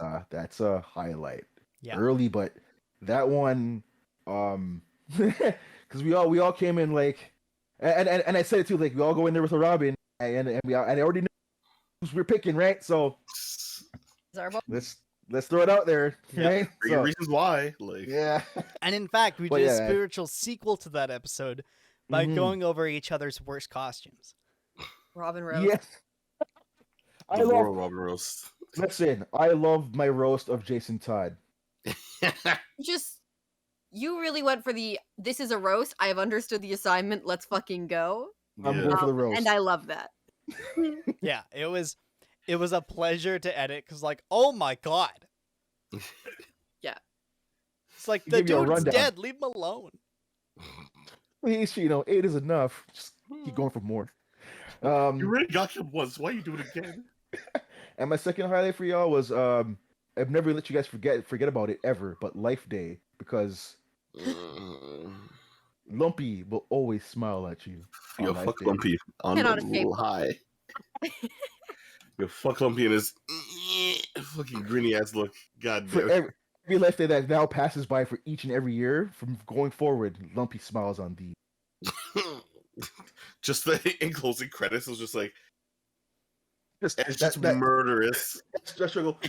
a highlight. Yeah. Early, but that one, because we all came in like, and I said it too, like we all go in there with a Robin, and I already knew who we're picking, right? So Zarbo? let's throw it out there, Yeah. right? For your reasons why, like, Yeah. And in fact, we Well, did a yeah. spiritual sequel to that episode by Mhm. going over each other's worst costumes. Robin Rose. Yes. the Royal Robin roast. Listen, I love my roast of Jason Todd. You really went for this is a roast. I have understood the assignment. Let's fucking go. I'm going for the roast. And I love that. Yeah, it was a pleasure to edit because, like, oh my god. Yeah. It's like, He the gave you a dude's rundown. dead. Leave him alone. Please, 8 is enough. Just keep going for more. You already got him once. Why are you doing it again? And my second highlight for y'all was I've never let you guys forget about it ever, but Life Day, because Lumpy will always smile at you. on Yo, Life fuck Day. Lumpy on Cannot the escape little high. Yo, fuck Lumpy and his fucking grinny ass look. God For damn. every Life Day that now passes by for each and every year, from going forward, Lumpy smiles on thee. Just the in closing credits was just like, Just it's just murderous. Just struggle.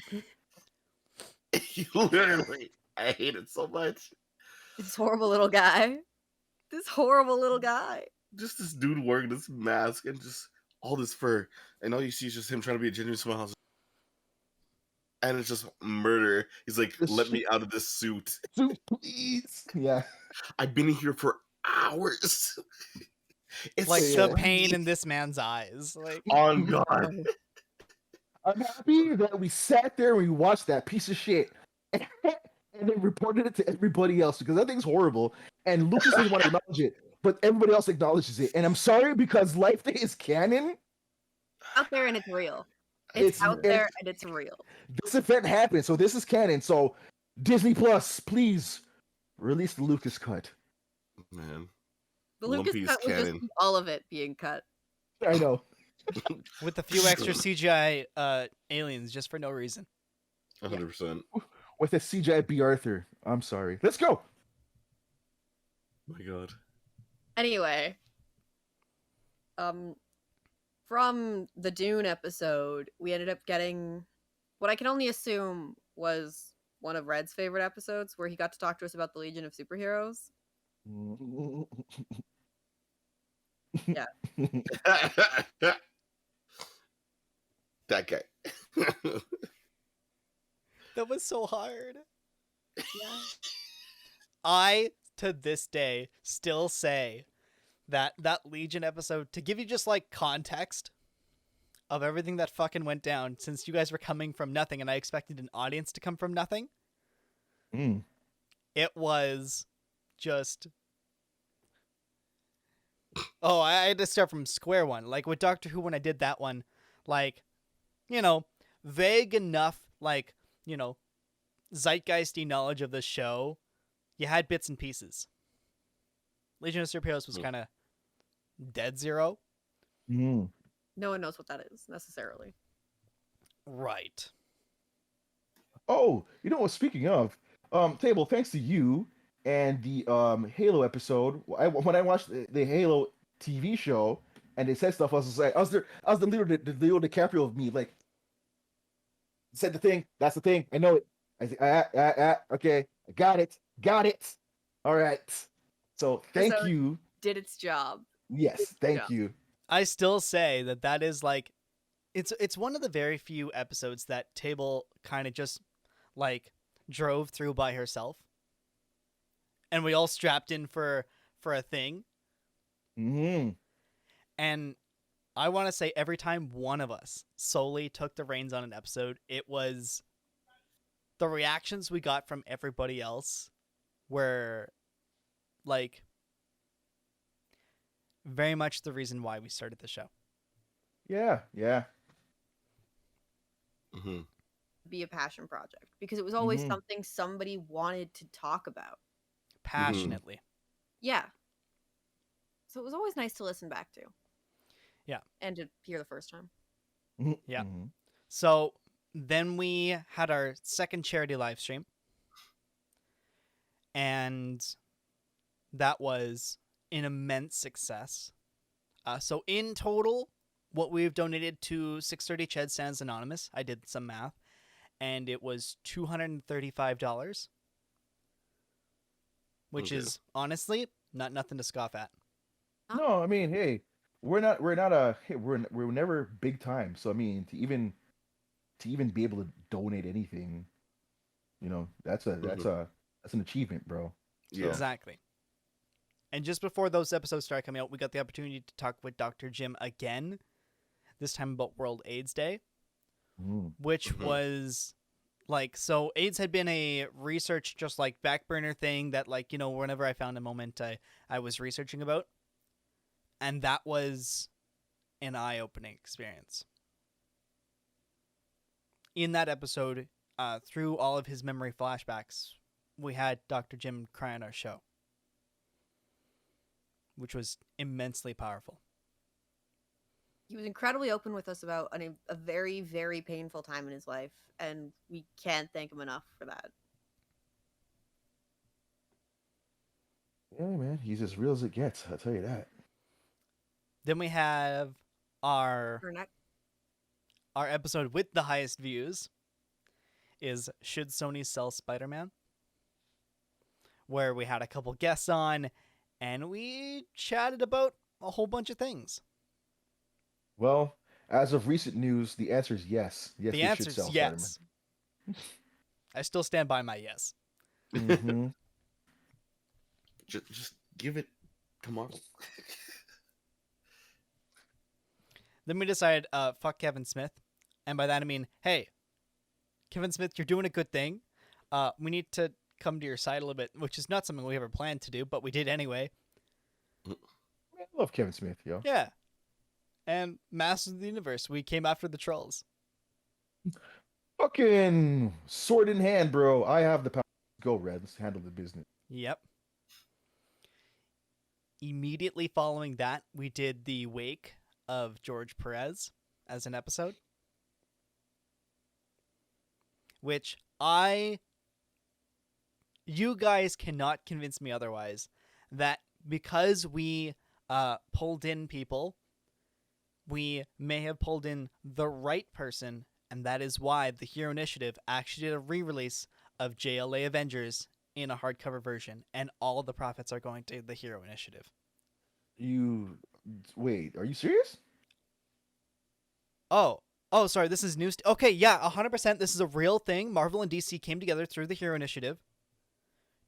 Literally, I hate it so much. This horrible little guy. Just this dude wearing this mask and just all this fur, and all you see is just him trying to be a genuine smile. And it's just murder. He's like, let me out of this suit. Suit, please. Yeah. I've been in here for hours. It's Like, Yeah. the pain in this man's eyes. Like, on God. I'm happy that we sat there and we watched that piece of shit and then reported it to everybody else, because that thing's horrible. And Lucas doesn't want to acknowledge it, but everybody else acknowledges it. And I'm sorry, because Life Day is canon. Out there and it's real. It's out there and it's real. This event happened, so this is canon. So Disney Plus, please release the Lucas cut. Man. The Lucas Lumpy's cut was just canon. all of it being cut. I know. with a few extra CGI aliens just for no reason. 100%. With a CGI B. Arthur. I'm sorry. Let's go. My God. Anyway, from the Dune episode, we ended up getting what I can only assume was one of Red's favorite episodes, where he got to talk to us about the Legion of Superheroes. Yeah. That guy. That was so hard. Yeah. I, to this day, still say that Legion episode, to give you just like context of everything that fucking went down, since you guys were coming from nothing and I expected an audience to come from nothing, it was just... Oh, I had to start from square one. Like with Doctor Who, when I did that one, like, you know, vague enough, like, you know, zeitgeisty knowledge of the show, you had bits and pieces. Legion of Superheroes was kind of dead zero. Mm. No one knows what that is necessarily. Right. Oh, you know what? Speaking of, Table, thanks to you and the Halo episode, when I watched the Halo TV show and they said stuff, I was just like, I was the Leo DiCaprio of me, like, said the thing, that's the thing, I know it. I think, okay, I got it. All right. So thank So you. did its job. Yes, thank you. I still say that is like, it's one of the very few episodes that Table kind of just like drove through by herself, and we all strapped in for a thing. Mm-hmm. And I want to say every time one of us solely took the reins on an episode, it was the reactions we got from everybody else were like very much the reason why we started the show. Yeah. Mm-hmm. Be a passion project because it was always Mhm. something somebody wanted to talk about. Passionately. Yeah. So it was always nice to listen back to. Yeah. And to hear the first time. Yeah. Mm-hmm. So then we had our second charity live stream, and that was an immense success. So in total, what we've donated to 630 Ched Stands Anonymous, I did some math, and it was $235, which is honestly not nothing to scoff at. No, I mean, hey, we're never big time. So I mean, to even be able to donate anything, that's an achievement, bro. Yeah. Exactly. And just before those episodes started coming out, we got the opportunity to talk with Dr. Jim again, this time about World AIDS Day, which was like, so AIDS had been a research just like back burner thing that like, whenever I found a moment I was researching about. And that was an eye-opening experience. In that episode, through all of his memory flashbacks, we had Dr. Jim cry on our show, which was immensely powerful. He was incredibly open with us about a very, very painful time in his life, and we can't thank him enough for that. Yeah, man, he's as real as it gets. I'll tell you that. Then we have our episode with the highest views is Should Sony Sell Spider-Man? Where we had a couple guests on, and we chatted about a whole bunch of things. Well, as of recent news, the answer is yes. Yes, the they answer should is sell yes. I still stand by my yes. Mm-hmm. Just give it tomorrow. Then we decided, fuck Kevin Smith. And by that I mean, hey, Kevin Smith, you're doing a good thing. We need to come to your side a little bit, which is not something we ever planned to do, but we did anyway. I love Kevin Smith, yo. Yeah. And Masters of the Universe, we came after the trolls. Fucking sword in hand, bro. I have the power. Go, Red. Let's handle the business. Yep. Immediately following that, we did the wake of George Perez as an episode. Which you guys cannot convince me otherwise that because we pulled in people, we may have pulled in the right person, and that is why the Hero Initiative actually did a re-release of JLA Avengers in a hardcover version, and all the profits are going to the Hero Initiative. Wait, are you serious? Oh, sorry, this is new. Okay, yeah, 100%. This is a real thing. Marvel and DC came together through the Hero Initiative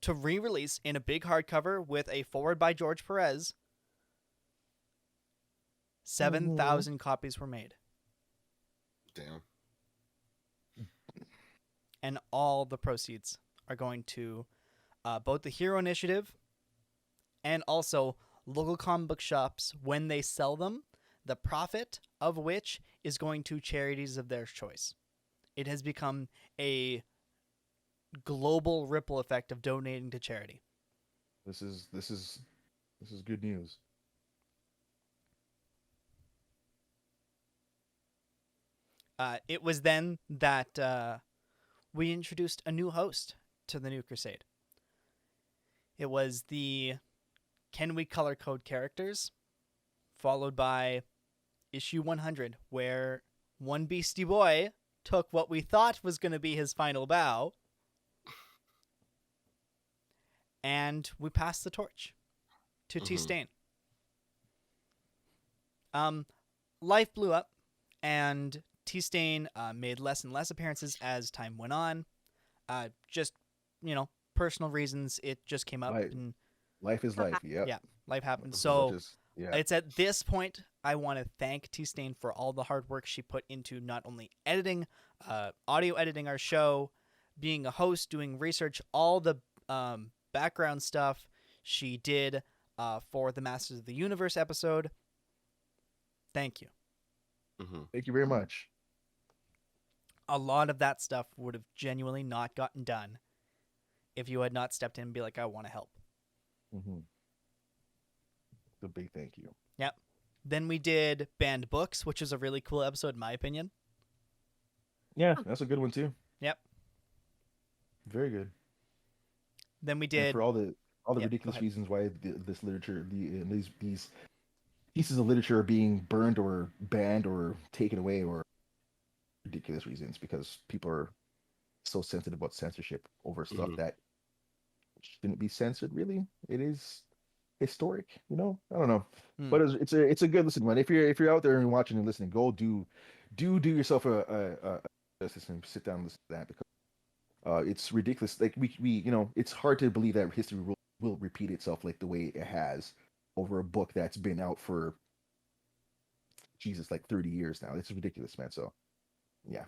to re-release in a big hardcover with a forward by George Perez. 7,000 copies were made. Damn. And all the proceeds are going to both the Hero Initiative and also local comic book shops when they sell them, the profit of which is going to charities of their choice. It has become a global ripple effect of donating to charity. This is good news. It was then that we introduced a new host to the New Crusade. It was the Can We Color Code Characters, followed by issue 100, where one beastie boy took what we thought was going to be his final bow, and we passed the torch to T-Stain. Life blew up, and T-Stain made less and less appearances as time went on. Just, personal reasons, it just came up. And life is life, yep. Yeah, life happens. So it's at this point I want to thank T-Stain for all the hard work she put into not only editing, audio editing our show, being a host, doing research, all the background stuff she did for the Masters of the Universe episode. Thank you. Thank you very much. A lot of that stuff would have genuinely not gotten done if you had not stepped in and be like, I want to help. The big thank you. Yep. Then we did Banned Books, which is a really cool episode in my opinion. Yeah, that's a good one too. Yep. Very good. Then we did and for all the ridiculous reasons why this literature, these pieces of literature are being burned or banned or taken away, or ridiculous reasons, because people are so sensitive about censorship over stuff that shouldn't be censored. Really, it is historic. I don't know, but it's a good listen, man. If you're out there and watching and listening, go do yourself a justice and sit down and listen to that, because it's ridiculous. Like we it's hard to believe that history will repeat itself like the way it has over a book that's been out for like 30 years now. It's ridiculous, man. So yeah.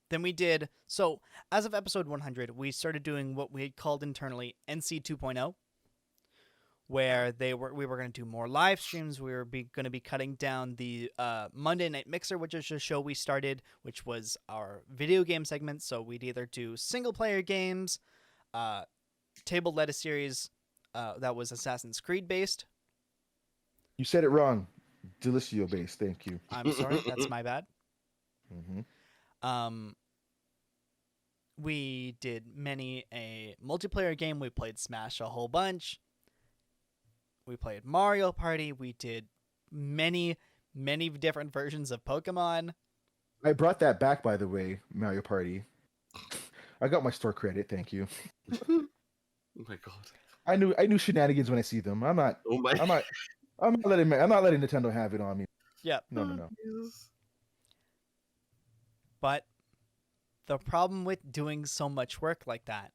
Then we did, so as of episode 100, we started doing what we had called internally NC 2.0, where we were going to do more live streams. We were going to be cutting down the Monday Night Mixer, which is a show we started, which was our video game segment. So we'd either do single player games, Table led a series that was Assassin's Creed based. You said it wrong. Delicio based. Thank you. I'm sorry. That's my bad. We did many a multiplayer game. We played Smash a whole bunch. We played Mario Party. We did many different versions of Pokemon. I brought that back, by the way, Mario Party. I got my store credit. Thank you. Oh my god. I knew shenanigans when I see them. I'm not letting Nintendo have it on me. Yeah. No. But the problem with doing so much work like that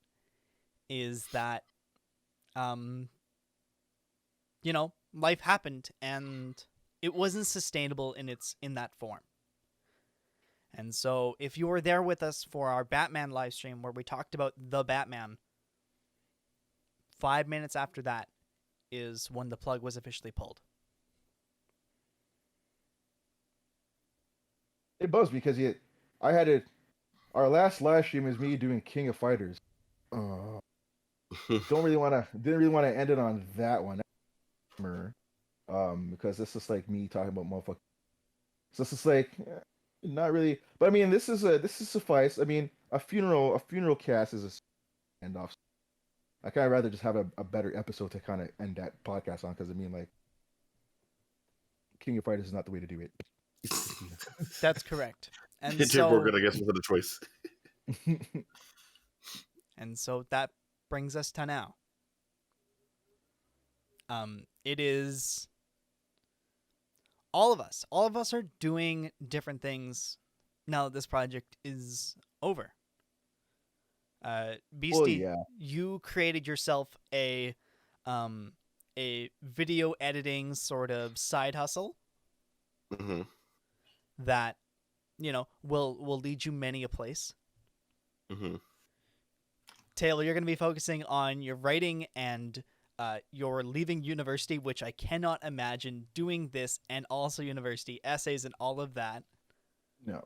is that, life happened and it wasn't sustainable in that form. And so if you were there with us for our Batman live stream where we talked about the Batman, 5 minutes after that is when the plug was officially pulled. It buzzed because our last live stream is me doing King of Fighters. Didn't really want to end it on that one, because this is like me talking about motherfucker. So this is like not really, but I mean this is suffice. I mean a funeral cast is a end off. I kind of rather just have a better episode to kind of end that podcast on, because I mean like King of Fighters is not the way to do it. That's correct. And we're gonna guess without a choice. And so that brings us to now. It is all of us are doing different things now that this project is over. Beastie, you created yourself a video editing sort of side hustle that will lead you many a place. Taylor, you're going to be focusing on your writing and you're leaving university, which I cannot imagine doing this, and also university essays and all of that. No.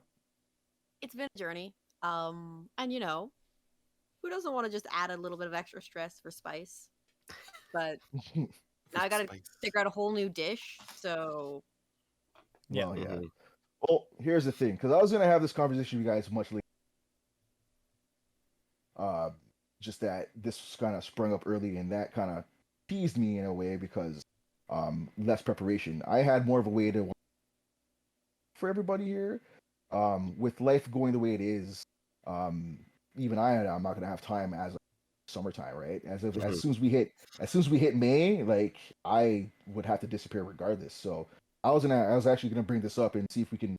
It's been a journey. And who doesn't want to just add a little bit of extra stress for spice? But now I gotta figure out a whole new dish. So Yeah. Well, yeah. Well, here's the thing, because I was gonna have this conversation with you guys much later. Just that this kind of sprung up early, and that kind of teased me in a way because less preparation. I had more of a way to for everybody here. With life going the way it is, even I'm not gonna have time as summertime, right? As soon as we hit May, like I would have to disappear regardless. So I was actually gonna bring this up and see if we can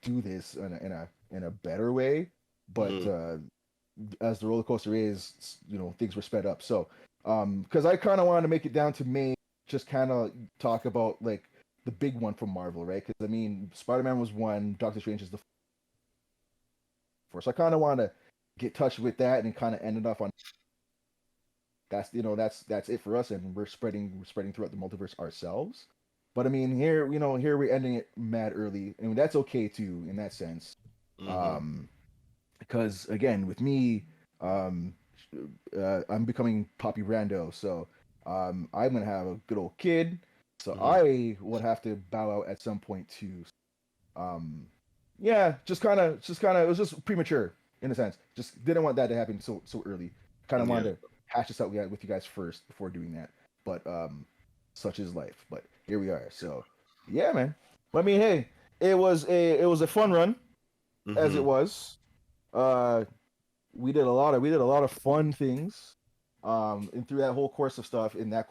do this in a better way. But as the roller coaster is, things were sped up. So because I kind of wanted to make it down to May, just kind of talk about like the big one from Marvel, right? Because I mean, Spider-Man was one, Doctor Strange is the fourth. So I kind of want to get touch with that and kind of ended up on that's it for us, and we're spreading throughout the multiverse ourselves. But I mean, here we're ending it mad early, and that's okay too in that sense. Because again, with me, I'm becoming Poppy Brando, so I'm gonna have a good old kid, so I would have to bow out at some point too. Yeah, just kind of, it was just premature in a sense. Just didn't want that to happen so early. Kind of wanted to hash this out with you guys first before doing that, but such is life. But here we are. So yeah, man. I mean, hey, it was a fun run, as it was. We did a lot of fun things, and through that whole course of stuff. In that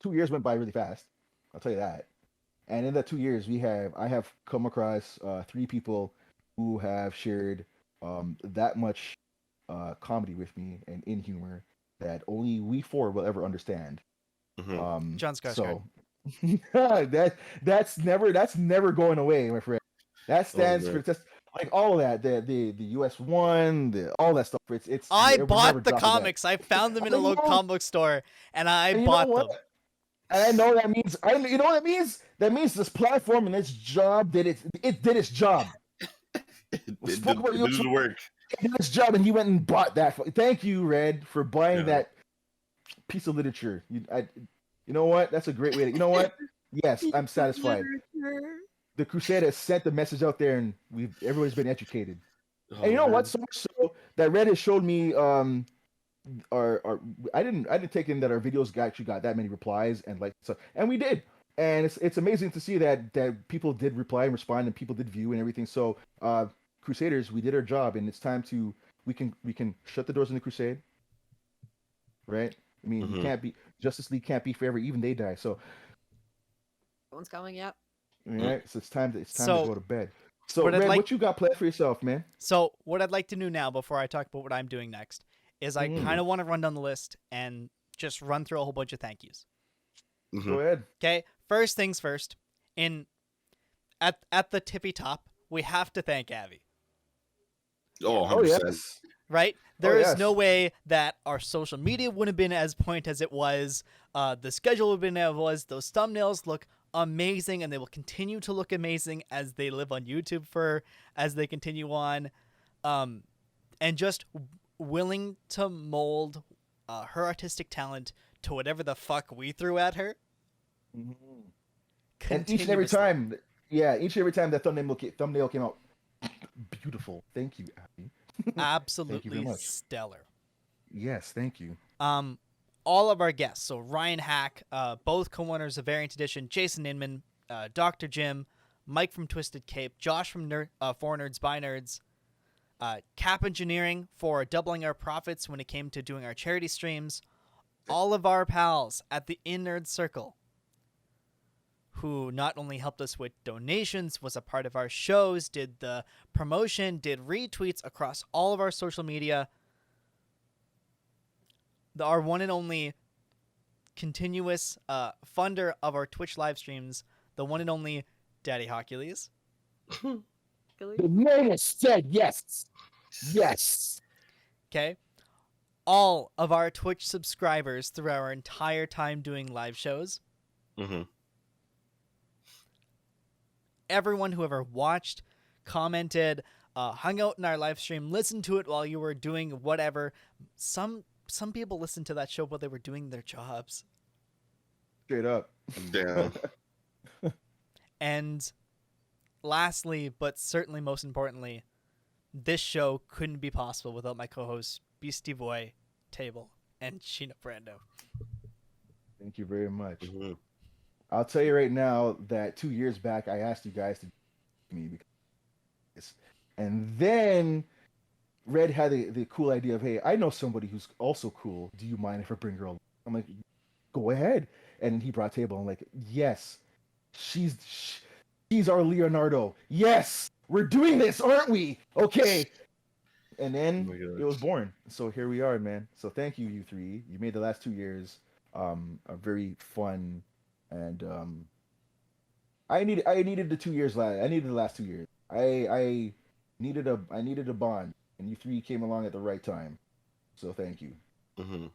2 years went by really fast. I'll tell you that. And in that 2 years, I have come across 3 people who have shared that much comedy with me and in humor that only we 4 will ever understand. John Skarsgård. So that's never going away, my friend. That stands for just like all of that, the US1, all that stuff. I bought the comics. I found them in a local comic book store, and I bought them. And I know that means you know what that means? That means this platform and its job did its job. It did work. It did its job, and he went and bought that. Thank you, Red, for buying that piece of literature. You know what? That's a great way to. You know what? Yes, I'm satisfied. The Crusade has sent the message out there, and everybody's been educated. And you know what? So much so that Red has showed me. I didn't take in that our videos actually got that many replies and so, and we did. And it's amazing to see that people did reply and respond and people did view and everything. So Crusaders, we did our job, and it's time to we can shut the doors in the Crusade. Right? I mean, you can't be Justice League can't be forever, even they die. So no one's coming yet. All right, so it's time to go to bed. So Red, what you got planned for yourself, man? So what I'd like to do now, before I talk about what I'm doing next, is I kind of want to run down the list and just run through a whole bunch of thank yous. Go ahead. Okay, first things first. At the tippy top, we have to thank Abby. Oh, 100%. Yes. Right? There is no way that our social media would have been as point as it was. The schedule would have been as it was. Those thumbnails look amazing, and they will continue to look amazing as they live on YouTube as they continue on. And just willing to mold her artistic talent to whatever the fuck we threw at her. And each and every time that thumbnail came out, beautiful. Thank you, Abby. Absolutely stellar. Yes, thank you. All of our guests, so Ryan Hack, both co-winners of Variant Edition, Jason Inman, Dr. Jim, Mike from Twisted Cape, Josh from For Nerds by Nerds, Cap Engineering for doubling our profits when it came to doing our charity streams, all of our pals at the In-Nerd Circle, who not only helped us with donations, was a part of our shows, did the promotion, did retweets across all of our social media. Our one and only continuous funder of our Twitch live streams, the one and only Daddy Hercules. The man has said yes. Yes. Okay. All of our Twitch subscribers through our entire time doing live shows. Everyone who ever watched, commented, hung out in our live stream, listened to it while you were doing whatever. Some people listened to that show while they were doing their jobs. Straight up. Damn. And lastly, but certainly most importantly, this show couldn't be possible without my co-hosts Beastie Boy, Table, and Sheena Brando. Thank you very much. Mm-hmm. I'll tell you right now that 2 years back I asked you guys to me because, and then Red had the cool idea of, hey, I know somebody who's also cool. Do you mind if I bring her along? I'm like, go ahead. And he brought Table. I'm like, yes, she's our Leonardo. Yes, we're doing this, aren't we? Okay. And then it was born. So here we are, man. So thank you, you three. You made the last 2 years a very fun, and I needed the 2 years last. I needed the last 2 years. I needed a bond, and you three came along at the right time. So thank you. Mm-hmm.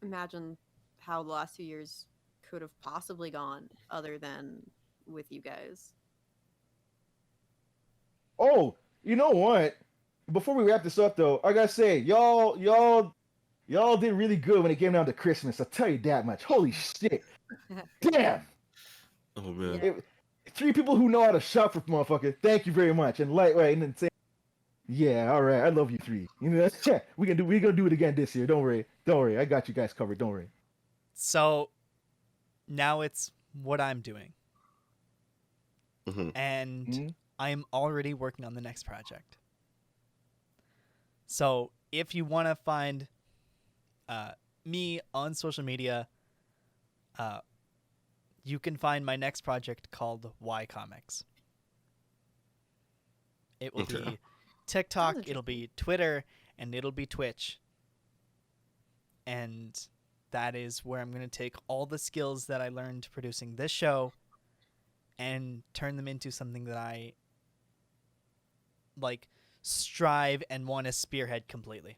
Imagine how the last 2 years could have possibly gone other than with you guys. Oh, you know what? Before we wrap this up, though, I gotta say, y'all did really good when it came down to Christmas. I'll tell you that much. Holy shit! Damn. Oh man. Yeah. 3 people who know how to shop for motherfucker. Thank you very much. And lightweight, and then say, yeah, all right, I love you 3. You know, we're gonna do it again this year. Don't worry. I got you guys covered. Don't worry. So now it's what I'm doing, and I'm already working on the next project. So if you want to find me on social media, you can find my next project called Y Comics. It will be TikTok, it'll be Twitter, and it'll be Twitch. And that is where I'm going to take all the skills that I learned producing this show and turn them into something that I like strive and want to spearhead completely.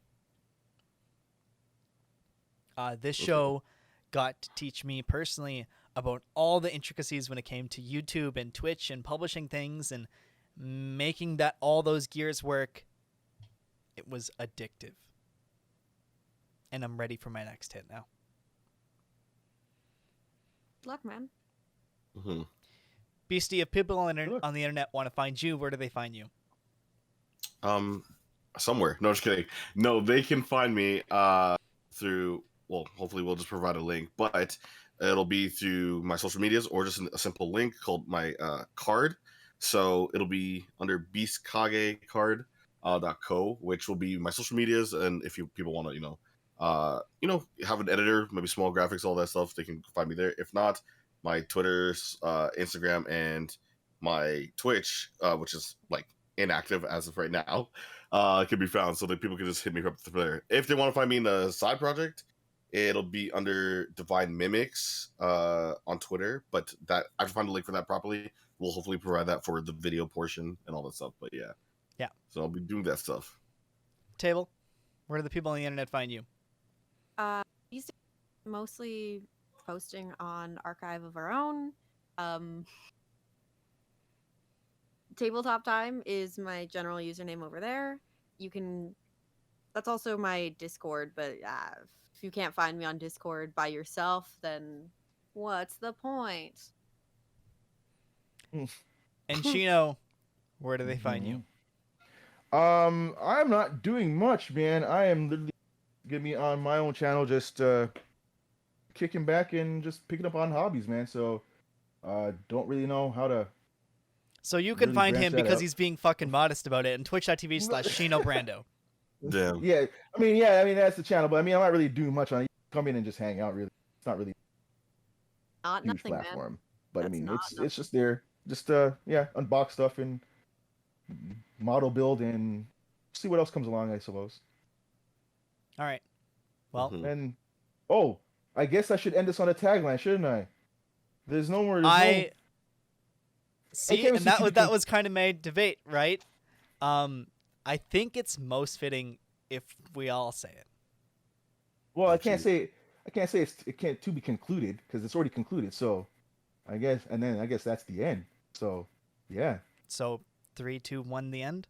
This show got to teach me personally about all the intricacies when it came to YouTube and Twitch and publishing things and making that all those gears work. It was addictive. And I'm ready for my next hit now. Good luck, man. Mm-hmm. Beastie, if people on the internet want to find you, where do they find you? Somewhere. No, just kidding. No, they can find me through, well, hopefully we'll just provide a link, but it'll be through my social medias or just a simple link called my card. So it'll be under beastkagecard.co, which will be my social medias, and if people want to, have an editor, maybe small graphics, all that stuff, they can find me there. If not, my Twitter, Instagram, and my Twitch, which is like inactive as of right now, can be found, so that people can just hit me up there. If they want to find me in a side project, it'll be under Divine Mimics on Twitter, but that I have to find a link for that properly. We'll hopefully provide that for the video portion and all that stuff. But yeah. So I'll be doing that stuff. Table, where do the people on the internet find you? These days, mostly posting on Archive of Our Own. Tabletop Time is my general username over there. That's also my Discord, but if you can't find me on Discord by yourself, then what's the point? And Chino, where do they find you? I'm not doing much, man. I am literally gonna be on my own channel, just kicking back and just picking up on hobbies, man. So don't really know how to. So you can find him because he's being fucking modest about it, and twitch.tv/ShinoBrando. Damn. Yeah, I mean that's the channel, but I mean I'm not really doing much on it. Come in and just hang out. Really, it's not really Not a huge nothing, platform. man. But That's I mean not it's just there, just unbox stuff and model build and see what else comes along, I suppose. All right. Well, and I guess I should end this on a tagline, shouldn't I? There's no more. See, and that was kind of my debate, right? I think it's most fitting if we all say it. Well, I can't say it can't to be concluded because it's already concluded. So I guess, and then I guess that's the end. So, yeah. So 3, 2, 1, the end.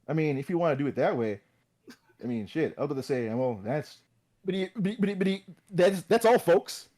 I mean, if you want to do it that way, I mean, shit. I was about to say, well, that's, that's all, folks.